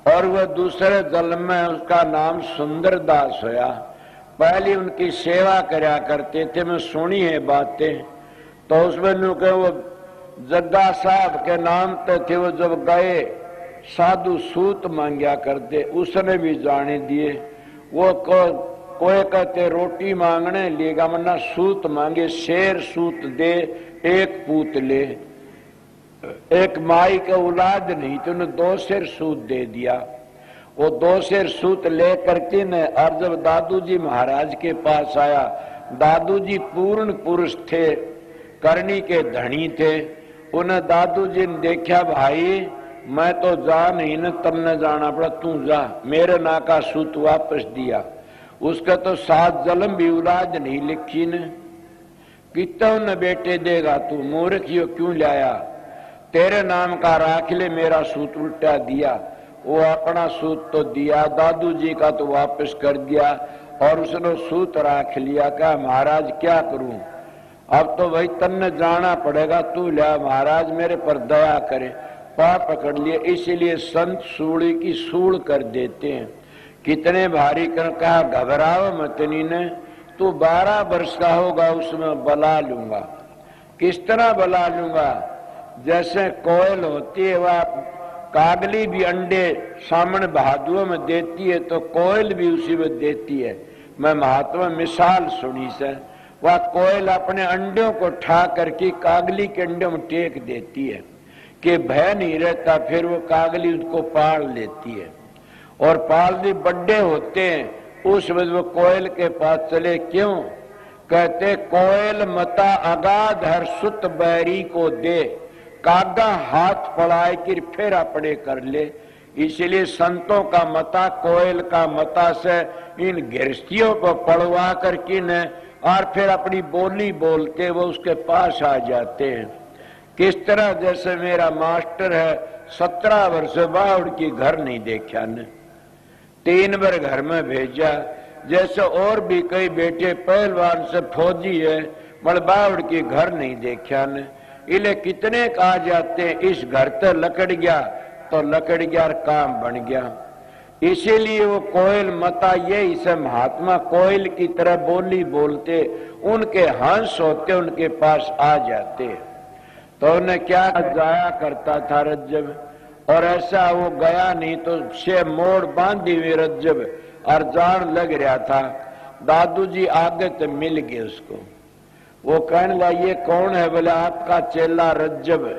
और वह दूसरे जन्म में उसका नाम सुंदर दास होया। पहले उनकी सेवा करया करते थे, मैं सुनी है बातें। तो उसमें वो जग्गा साहब के नाम पे थे। वो जब गए साधु सूत मांगया करते, उसने भी जाने दिए। वो कोई कहते रोटी मांगने लेगा, वरना सूत मांगे, शेर सूत दे एक पूत ले। एक माई के औलाद नहीं तो उन्हें 2 शेर सूत दे दिया। वो 2 शेर सूत ले करके न, और जब दादू जी महाराज के पास आया, दादू जी पूर्ण पुरुष थे, करनी के धनी थे। उन्हें दादू जी ने देखा, भाई मैं तो जा नहीं न, तुमने जाना पड़ा, तू जा। मेरे ना का सूत वापस दिया। उसका तो 7 जन्म भी औलाद नहीं लिखी ने। कितना न बेटे देगा तू, मूर्ख यो क्यों लाया? तेरे नाम का राख ले, मेरा सूत उल्टा दिया। वो अपना सूत तो दिया, दादू जी का तो वापस कर दिया और उसने सूत राख लिया। क्या महाराज क्या करूं, अब तो भाई तन्ने जाना पड़ेगा, तू लिया महाराज मेरे पर दया करे। पाँव पकड़ लिए, इसीलिए संत सूली की सूल कर देते हैं। कितने भारी कर कहा घबराओ मतनी ने, तू 12 वर्ष का होगा उसमें बला लूंगा। किस तरह बला लूंगा, जैसे कोयल होती है वह कागली भी अंडे सामने बहादुओं में देती है तो कोयल भी उसी में देती है। मैं महात्मा मिसाल सुनी से, वह कोयल अपने अंडों को ठा करके कागली के अंडों में टेक देती है कि भय नहीं रहता, फिर वो कागली उसको पाल लेती है और पालदी बड्डे होते हैं उस वक्त वो कोयल के पास चले। क्यों कहते, कोयल मता अगाध हर सुत बैरी को दे, कागा हाथ पड़ाए कि फिर अपने कर ले। इसलिए संतों का मता कोयल का मता से इन गृहस्थियों को पड़वा कर किन और फिर अपनी बोली बोलते वो उसके पास आ जाते हैं। किस तरह, जैसे मेरा मास्टर है 17 वर्ष बावड़ की घर नहीं देखा ने, 3 बार घर में भेजा। जैसे और भी कई बेटे पहलवान से फौजी है बड़ बावड़ की घर नहीं देखा ने, इले कितने कहा जाते हैं इस घर तो लकड़ गया तो लकड़ गया और काम बन गया। इसीलिए वो कोयल मता ये इसे महात्मा कोयल की तरह बोली बोलते, उनके हंस होते उनके पास आ जाते। तो उन्हें क्या जाया करता था रज्जब, और ऐसा वो गया नहीं तो 6 मोड़ बांधी हुई रज्जब और जान लग रहा था। दादू जी आगे तो मिल गए उसको, वो कहने लगा ये कौन है, बोले आपका चेला रज्जब।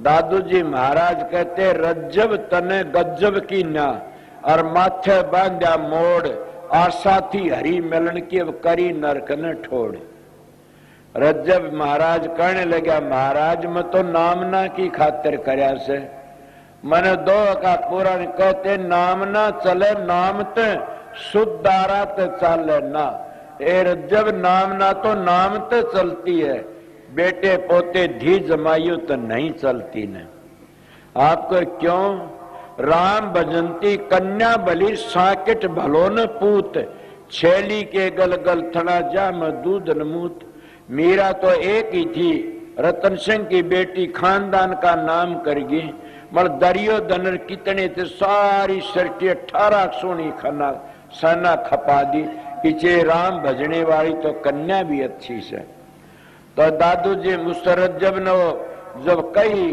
दादू जी महाराज कहते रज्जब तने गज्जब की ना, और माथे बांधा मोड़ और साथी हरी मिलन की करी नरक न ठोड़। रज्जब महाराज कहने लगा महाराज मैं तो नामना की खातिर करया से, मैंने 2 का पुराण कहते नाम ना चले नाम ते शुद्धारा ते चले ना। ए रज्जब नाम ना तो नाम ते चलती है, बेटे पोते धी जमायु तो नहीं चलती ने। आपको क्यों, राम भजंती कन्या बलि साकेट भलो न पूत, छेली के गल गल थना जा मैं दूध नमूत। मीरा तो एक ही थी, रतन सिंह की बेटी, खानदान का नाम करगी, मगर दरियो दनर कितने थे, सारी सरटी 18 सोनी खाना सना खपा दी। पीछे राम भजने वाली तो कन्या भी अच्छी से। तो दादू जी मुस्तरज्जब ने जब कही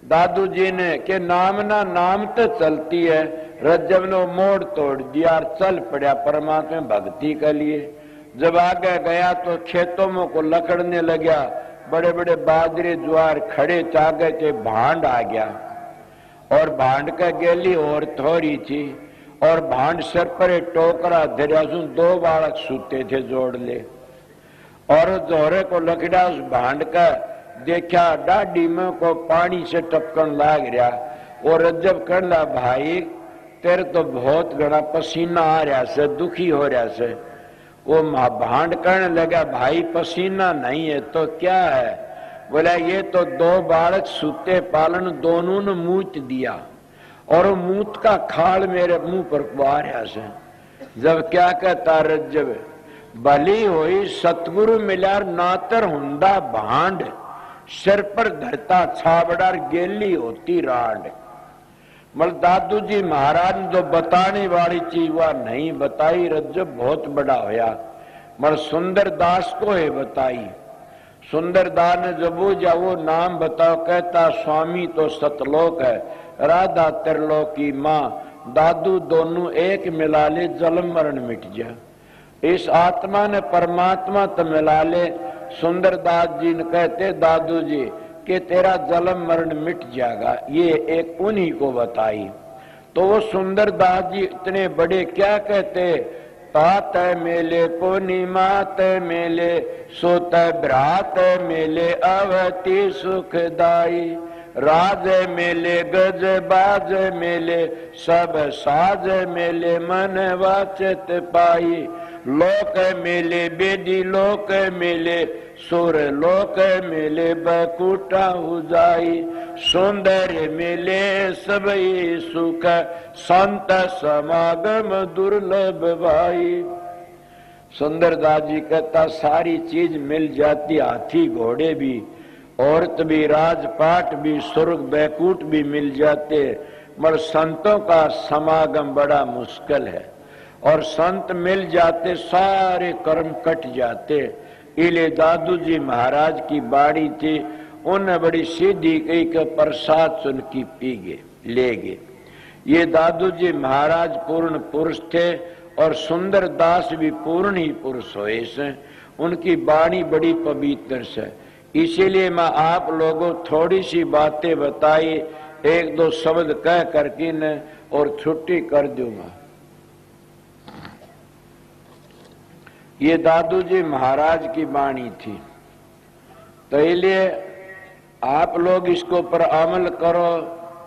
दादू जी ने कि नाम ना नाम तो चलती है, रज्जब ने मोड़ तोड़ दिया और चल पड़ा परमात्मा भक्ति के लिए। जब आगे गया तो खेतों में को लकड़ने लगा, बड़े बड़े बाजरे ज्वार खड़े चागे के भांड आ गया और भांड का गेली और थोड़ी थी और भांड सर पर टोकरा धरिया, 2 बालक सूते थे जोड़ ले, और जोरे को लकड़ा उस भांड का देखा डाडी में को पानी से टपकन लाग रहा। और रज्जब कहला भाई तेरे तो बहुत घना पसीना आ रहा से, दुखी हो रहा से। वो भांड कहने लगा भाई पसीना नहीं है तो क्या है, बोला ये तो 2 बालक सूते पालन दोनों ने मूत दिया और मूत का खाल मेरे मुंह पर आ रहा से। जब क्या कहता रज्जब, भली हुई सतगुरु मिलार नातर हुंदा भांड, सिर पर धरता छाबड़ार गेली होती रांड। मल दादू जी महाराज ने जो बताने वाली चीज वह नहीं बताई, रज्जब बहुत बड़ा होया। मल सुंदर दास को है बताई। सुंदर दास ने जब वो नाम बताओ, कहता स्वामी तो सतलोक है, राधा त्रिलोक की माँ, दादू दोनों एक मिला ले जन्म मरण मिट जा। इस आत्मा ने परमात्मा तो मिला ले। सुंदर दास जी ने कहते दादू जी कि तेरा जन्म मरण मिट जाएगा, ये एक उन्हीं को बताई। तो वो सुंदर दास जी इतने बड़े क्या कहते, तात मेले पूर्णिमात मेले सोत भ्रात मेले अवति सुखदाई, राज मेले गज बाज मेले सब साज मेले मन वाचत पाई लोक मेले बेदी लोक मेले सुर लोक मेले बकुटा उजाई सौंदर्य मेले सबई सुख संत समागम दुर्लभ भाई। सुंदरदास जी कहता सारी चीज मिल जाती, हाथी घोड़े भी, औरत भी, राजपाट भी, स्वर्ग बैकुंठ भी मिल जाते, मगर संतों का समागम बड़ा मुश्किल है। और संत मिल जाते सारे कर्म कट जाते। इले दादू जी महाराज की बाड़ी थी, उन्हें बड़ी सीधी कही के प्रसाद सुन की पी गए ले गए। ये दादू जी महाराज पूर्ण पुरुष थे और सुंदर दास भी पूर्ण ही पुरुष हुए से, उनकी बाणी बड़ी पवित्र से। इसीलिए मैं आप लोगों थोड़ी सी बातें बताई, एक दो शब्द कह करके न और छुट्टी कर दूंगा। ये दादू जी महाराज की बाणी थी, तो इसलिए आप लोग इसको पर अमल करो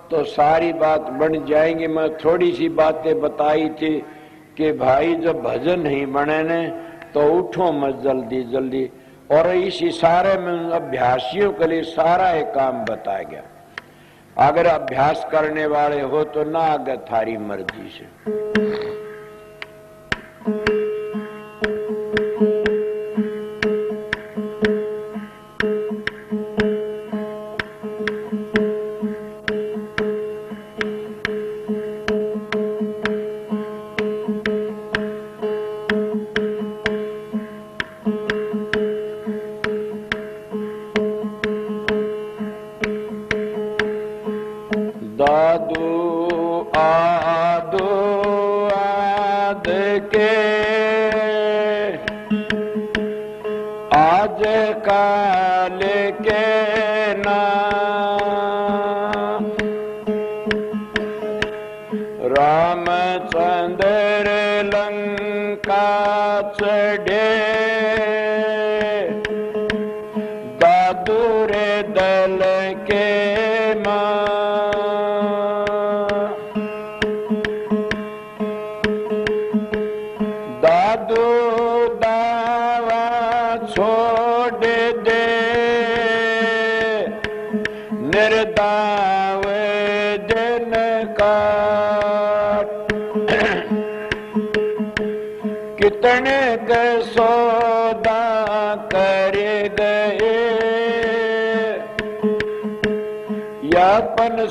तो सारी बात बन जाएंगी। मैं थोड़ी सी बातें बताई थी कि भाई जब भजन नहीं बने ने तो उठो मत जल्दी जल्दी, और इस इशारे में अभ्यासियों के लिए सारा एक काम बताया गया। अगर अभ्यास करने वाले हो तो ना आगे थारी मर्जी से।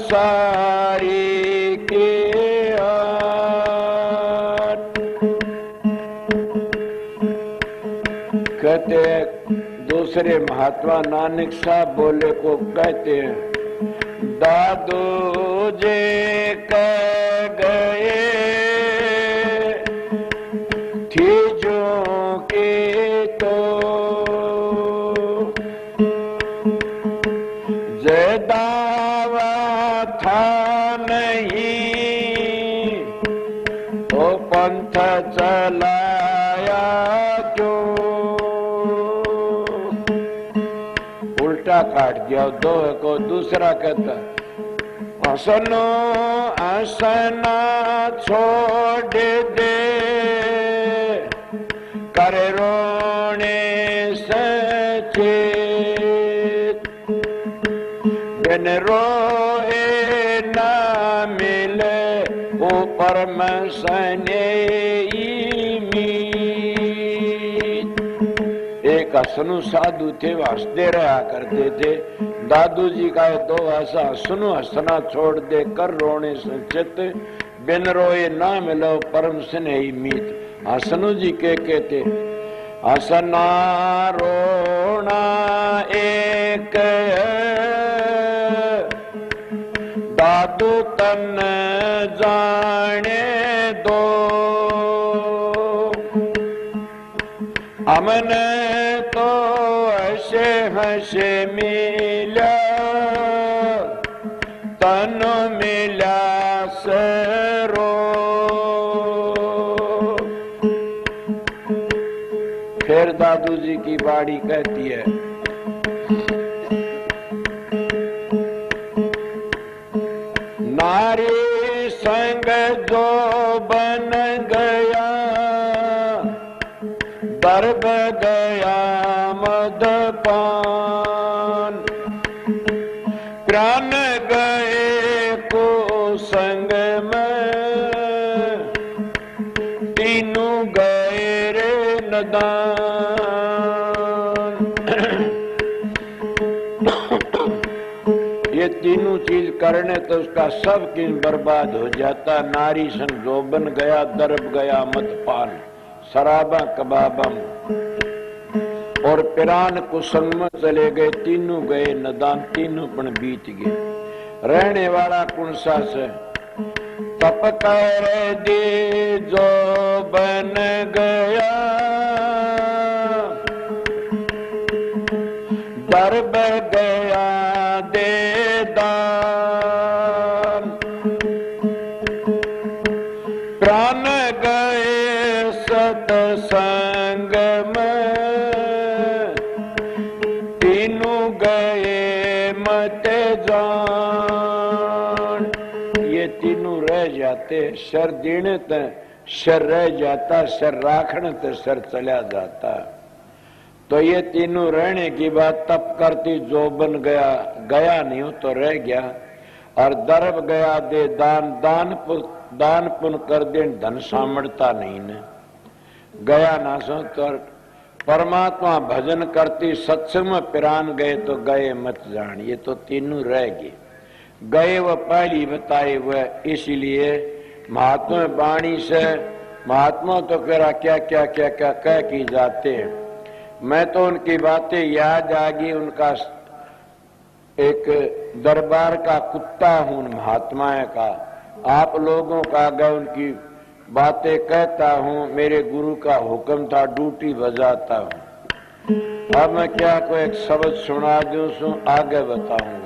सारी के कहते दूसरे महात्मा नानक साहब बोले को कहते हैं, दादू जे कह गए थी जो के तो चलाया क्यों, उल्टा काट दिया। दो को दूसरा कहता हसनो हसना छोड़ दे कर रोने सचेत बिन रोए ना मिले ऊपर में सने। एक हसनु साधु थे, वो हंसते रहा करते थे। दादू जी का दो ऐसा हसनु हंसना छोड़ दे कर रोने से चित बिन रोए ना मिलो परम स्नेही मीत। हसनु जी के कहते हसना रोना एक दादू तन जाने दो, हमने तो हसे हसे मिला तन मिला सरो। फिर दादू जी की बाड़ी कहती है नारी संग जो बन गया, दर्ब गया मदपान, प्राण गए को संग में, तीनों गए रे नदान। ये तीनों चीज करने तो उसका सब किन बर्बाद हो जाता। नारी संग जो बन गया, दर्ब गया मदपान, शराबा कबाबम, और पिरान कुसंग में चले गए, तीनों गए नदान, तीनों पण बीत गए। रहने वाला कौन सा से? तप कर दे जो बन गया, दर्ब गया दे दान, प्राण गए सतसंग में, तीनों गए मत जान। ये तीनों रह जाते, सर देने ते सर रह जाता, सर राखने ते सर चला जाता। तो ये तीनों रहने की बात तब करती, जो बन गया, गया नहीं हो तो रह गया, और दर्ब गया दे दान, दान पुण्य कर दे, धन सामर्थ्य नहीं ने गया ना सो। तो परमात्मा भजन करती सत्संग में पिरान गए तो गए मत जान। ये तो तीनों रह गए, गए वह पहली बताए वह। इसलिए महात्मा वाणी से महात्मा तो कह क्या क्या क्या क्या कह की जाते हैं। मैं तो उनकी बातें याद आ गई। उनका एक दरबार का कुत्ता हूं महात्माएं का। आप लोगों का आगे उनकी बातें कहता हूं। मेरे गुरु का हुक्म था, ड्यूटी बजाता हूं। अब मैं क्या कोई एक शब्द सुना दूं, आगे बताऊंगा।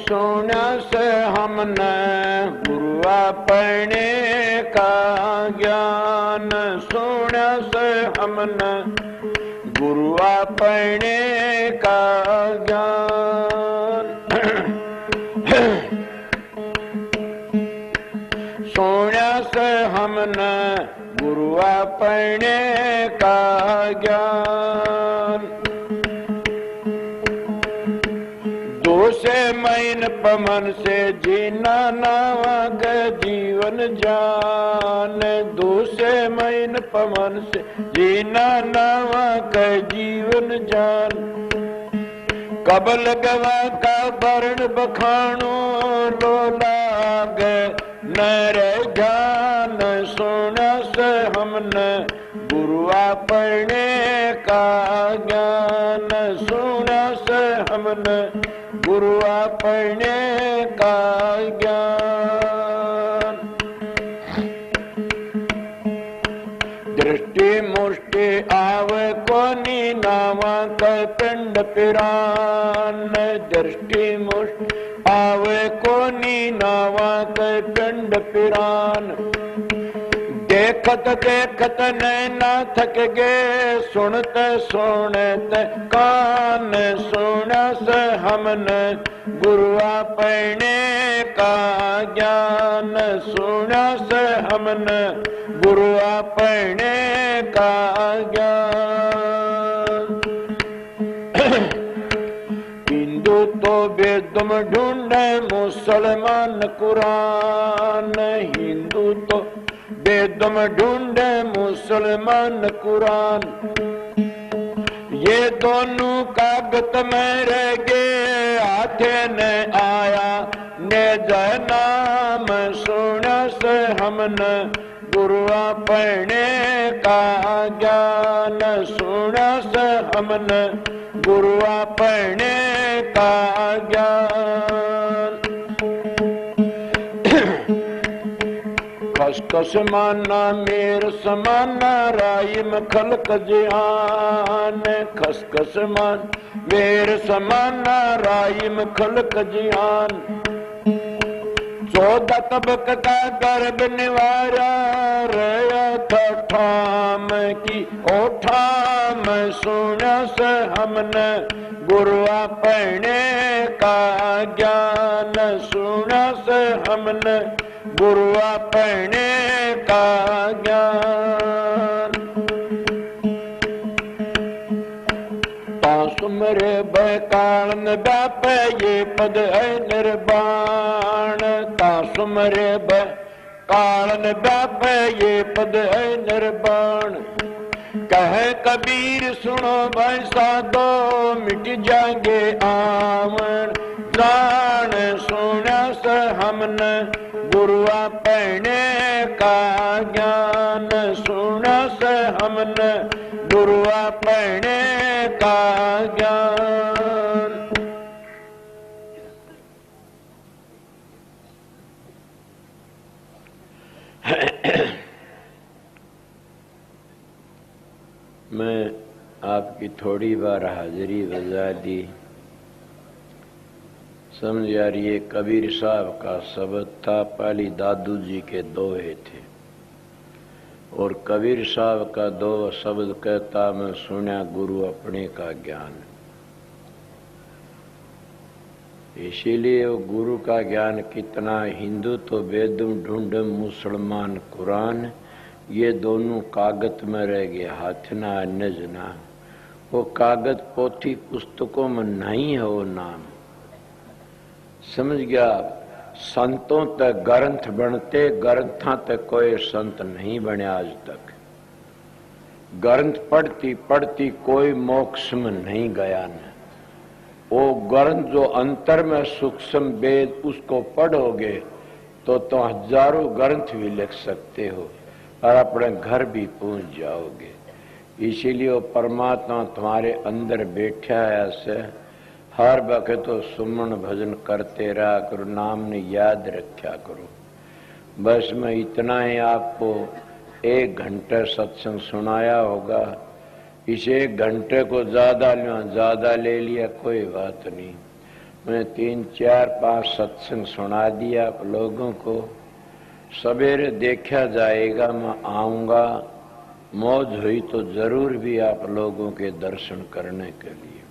सोना से हमने गुरुआ पढ़ने का ज्ञान, सोना से हमने गुरुआ पढ़ने का ज्ञान, सोना से हमने गुरुआ पढ़ने का ज्ञान, से मैन पमन से जीना नावा के जीवन जान, दूसरे मैन पमन से जीना नावा के जीवन जान, कबल गवा का वर्ण बखानो लो लागे न रह ज्ञान, सोना से हमने गुरुआ पढ़ने का ज्ञान, सोना से हमने गुरुआ पढ़ने का ज्ञान, दृष्टि मुष्टि आवे कोनी नावा का पिंड पिरान, दृष्टि मुष्टि आवे कोनी नावा का पिंड पिरान, देखत देखत नैना थक गए, सुनते सुनते कान, सुना से हमने गुरुआ पढ़ने का ज्ञान, सुना से हमने गुरुआ पढ़ने का ज्ञान, हिंदू तो वेदम ढूंढे मुसलमान कुरान, हिंदू तो वेदम ढूंढे मुसलमान कुरान, ये दोनों कागज में रह गए, हाथे ने आया ने नाम, सुना से हमने गुरुआ पढ़ने का ज्ञान, सुना से हमने गुरुआ पढ़ने का ज्ञान, खसखस माना मेर समाना राइम खलक जिहान। खसखस मान मेर समाना राइम खलक जिहान। 14 तबक का गर्भ निवारा रया था ठाम की ओ ठाम। सुना से हमने गुरुआ पढ़ने का ज्ञान। सुना से हमने गुरुआ पढ़ने का ज्ञान। सुमरे बैकालन व्यापे ये पद है निर्वाण। सुमरे बैकालन व्यापे ये पद है निर्वाण। कहे कबीर सुनो भाई साधो मिट जाएंगे आवन। जान सुना से हमने गुरुआ पढ़ने का ज्ञान। सुना से हमने गुरुआ पढ़ने का ज्ञान। मैं आपकी थोड़ी बार हाजिरी बजा दी। समझ आ रही है, कबीर साहब का शब्द था, पहली दादू जी के दोहे थे और कबीर साहब का दो शब्द कहता मैं सुना गुरु अपने का ज्ञान। इसीलिए वो गुरु का ज्ञान कितना, हिंदू तो वेदम ढूंढम मुसलमान कुरान, ये दोनों कागज में रह गए, हाथ ना नज ना। वो कागज पोथी पुस्तकों में नहीं है वो नाम। समझ गया? संतों तक ग्रंथ बनते, ग्रंथों तक कोई संत नहीं बने आज तक। ग्रंथ पढ़ती पढ़ती कोई मोक्ष में नहीं गया न। वो ग्रंथ जो अंतर में सूक्ष्म वेद उसको पढ़ोगे तो हजारों ग्रंथ भी लिख सकते हो और अपने घर भी पहुंच जाओगे। इसीलिए वो परमात्मा तुम्हारे अंदर बैठा है। ऐसे हर वक्त तो सुमन भजन करते रहा करो, नाम ने याद रखा करो। बस मैं इतना ही आपको 1 घंटे सत्संग सुनाया होगा। इस 1 घंटे को ज्यादा ले लिया कोई बात नहीं। मैं 3, 4, 5 सत्संग सुना दिया आप लोगों को। सवेरे देखा जाएगा, मैं आऊंगा, मौज हुई तो जरूर भी आप लोगों के दर्शन करने के लिए।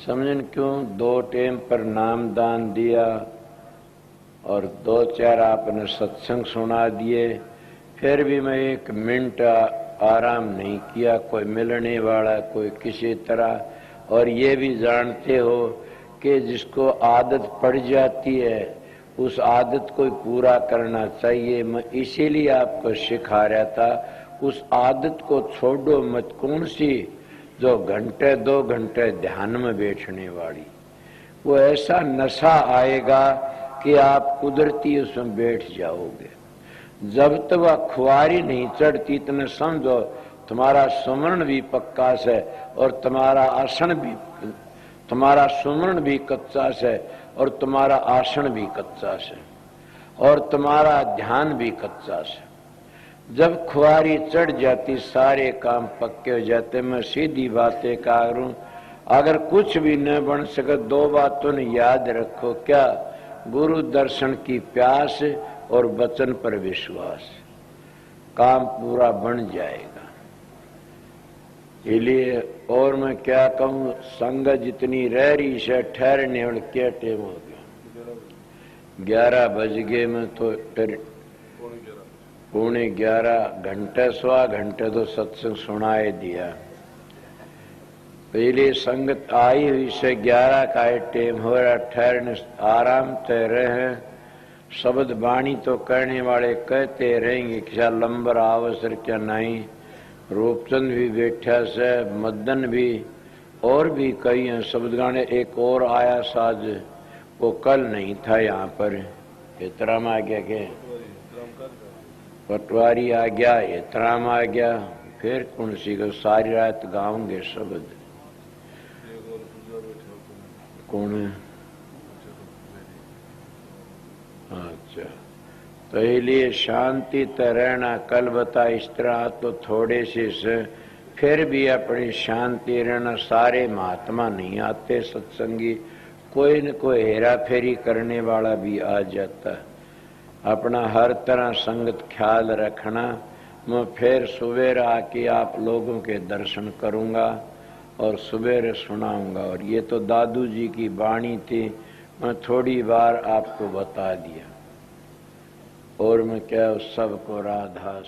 समझन क्यों? 2 टाइम पर नाम दान दिया और 2-4 आपने सत्संग सुना दिए, फिर भी मैं 1 मिनट आराम नहीं किया। कोई मिलने वाला, कोई किसी तरह। और ये भी जानते हो कि जिसको आदत पड़ जाती है उस आदत को पूरा करना चाहिए। मैं इसीलिए आपको सिखा रहा था, उस आदत को छोड़ो मत। कौन सी? जो 1-2 घंटे ध्यान में बैठने वाली, वो ऐसा नशा आएगा कि आप कुदरती उसमें बैठ जाओगे। जब तक वह खुआरी नहीं चढ़ती इतने समझो तुम्हारा सुमरण भी पक्का है और तुम्हारा आसन भी, तुम्हारा सुमरण भी कच्चा है और तुम्हारा आसन भी कच्चा है और तुम्हारा ध्यान भी कच्चा है। जब खुआरी चढ़ जाती सारे काम पक्के हो जाते। मैं सीधी बातें करूं, अगर कुछ भी न बन सके 2 बातों ने याद रखो। क्या? गुरु दर्शन की प्यास और वचन पर विश्वास। काम पूरा बन जाएगा। इसलिए और मैं क्या कहूँ, संगत जितनी रह रही है ठहरने और क्या टाइम हो गया? 11 बज गए। मैं तो 11:15 घंटे 1.25 घंटे तो सत्संग सुनाए दिया। पहले संगत आई हुई से 11 का टाइम हो रहा, ठहरने आराम तय रहे। शब्द वाणी तो कहने वाले कहते रहेंगे, क्या लंबर अवसर क्या नहीं। रूपचंद भी बैठा से, मदन भी, और भी कई हैं शब्द गाने। एक और आया साज, वो कल नहीं था यहाँ पर। एतराम आ गया, के पटवारी आ गया, एतराम आ गया। फिर कौन सी को सारी रात गाऊंगे शब्द। कौन है? अच्छा, तो इसलिए शांति तो रहना। कल बता इस तरह तो थोड़े से फिर भी अपनी शांति रहना। सारे महात्मा नहीं आते सत्संगी, कोई न कोई हेरा फेरी करने वाला भी आ जाता। अपना हर तरह संगत ख्याल रखना। मैं फिर सुबह आके आप लोगों के दर्शन करूंगा और सुबह सुनाऊंगा। और ये तो दादू जी की वाणी थी, मैं थोड़ी बार आपको बता दिया। और मैं क्या सबको राधा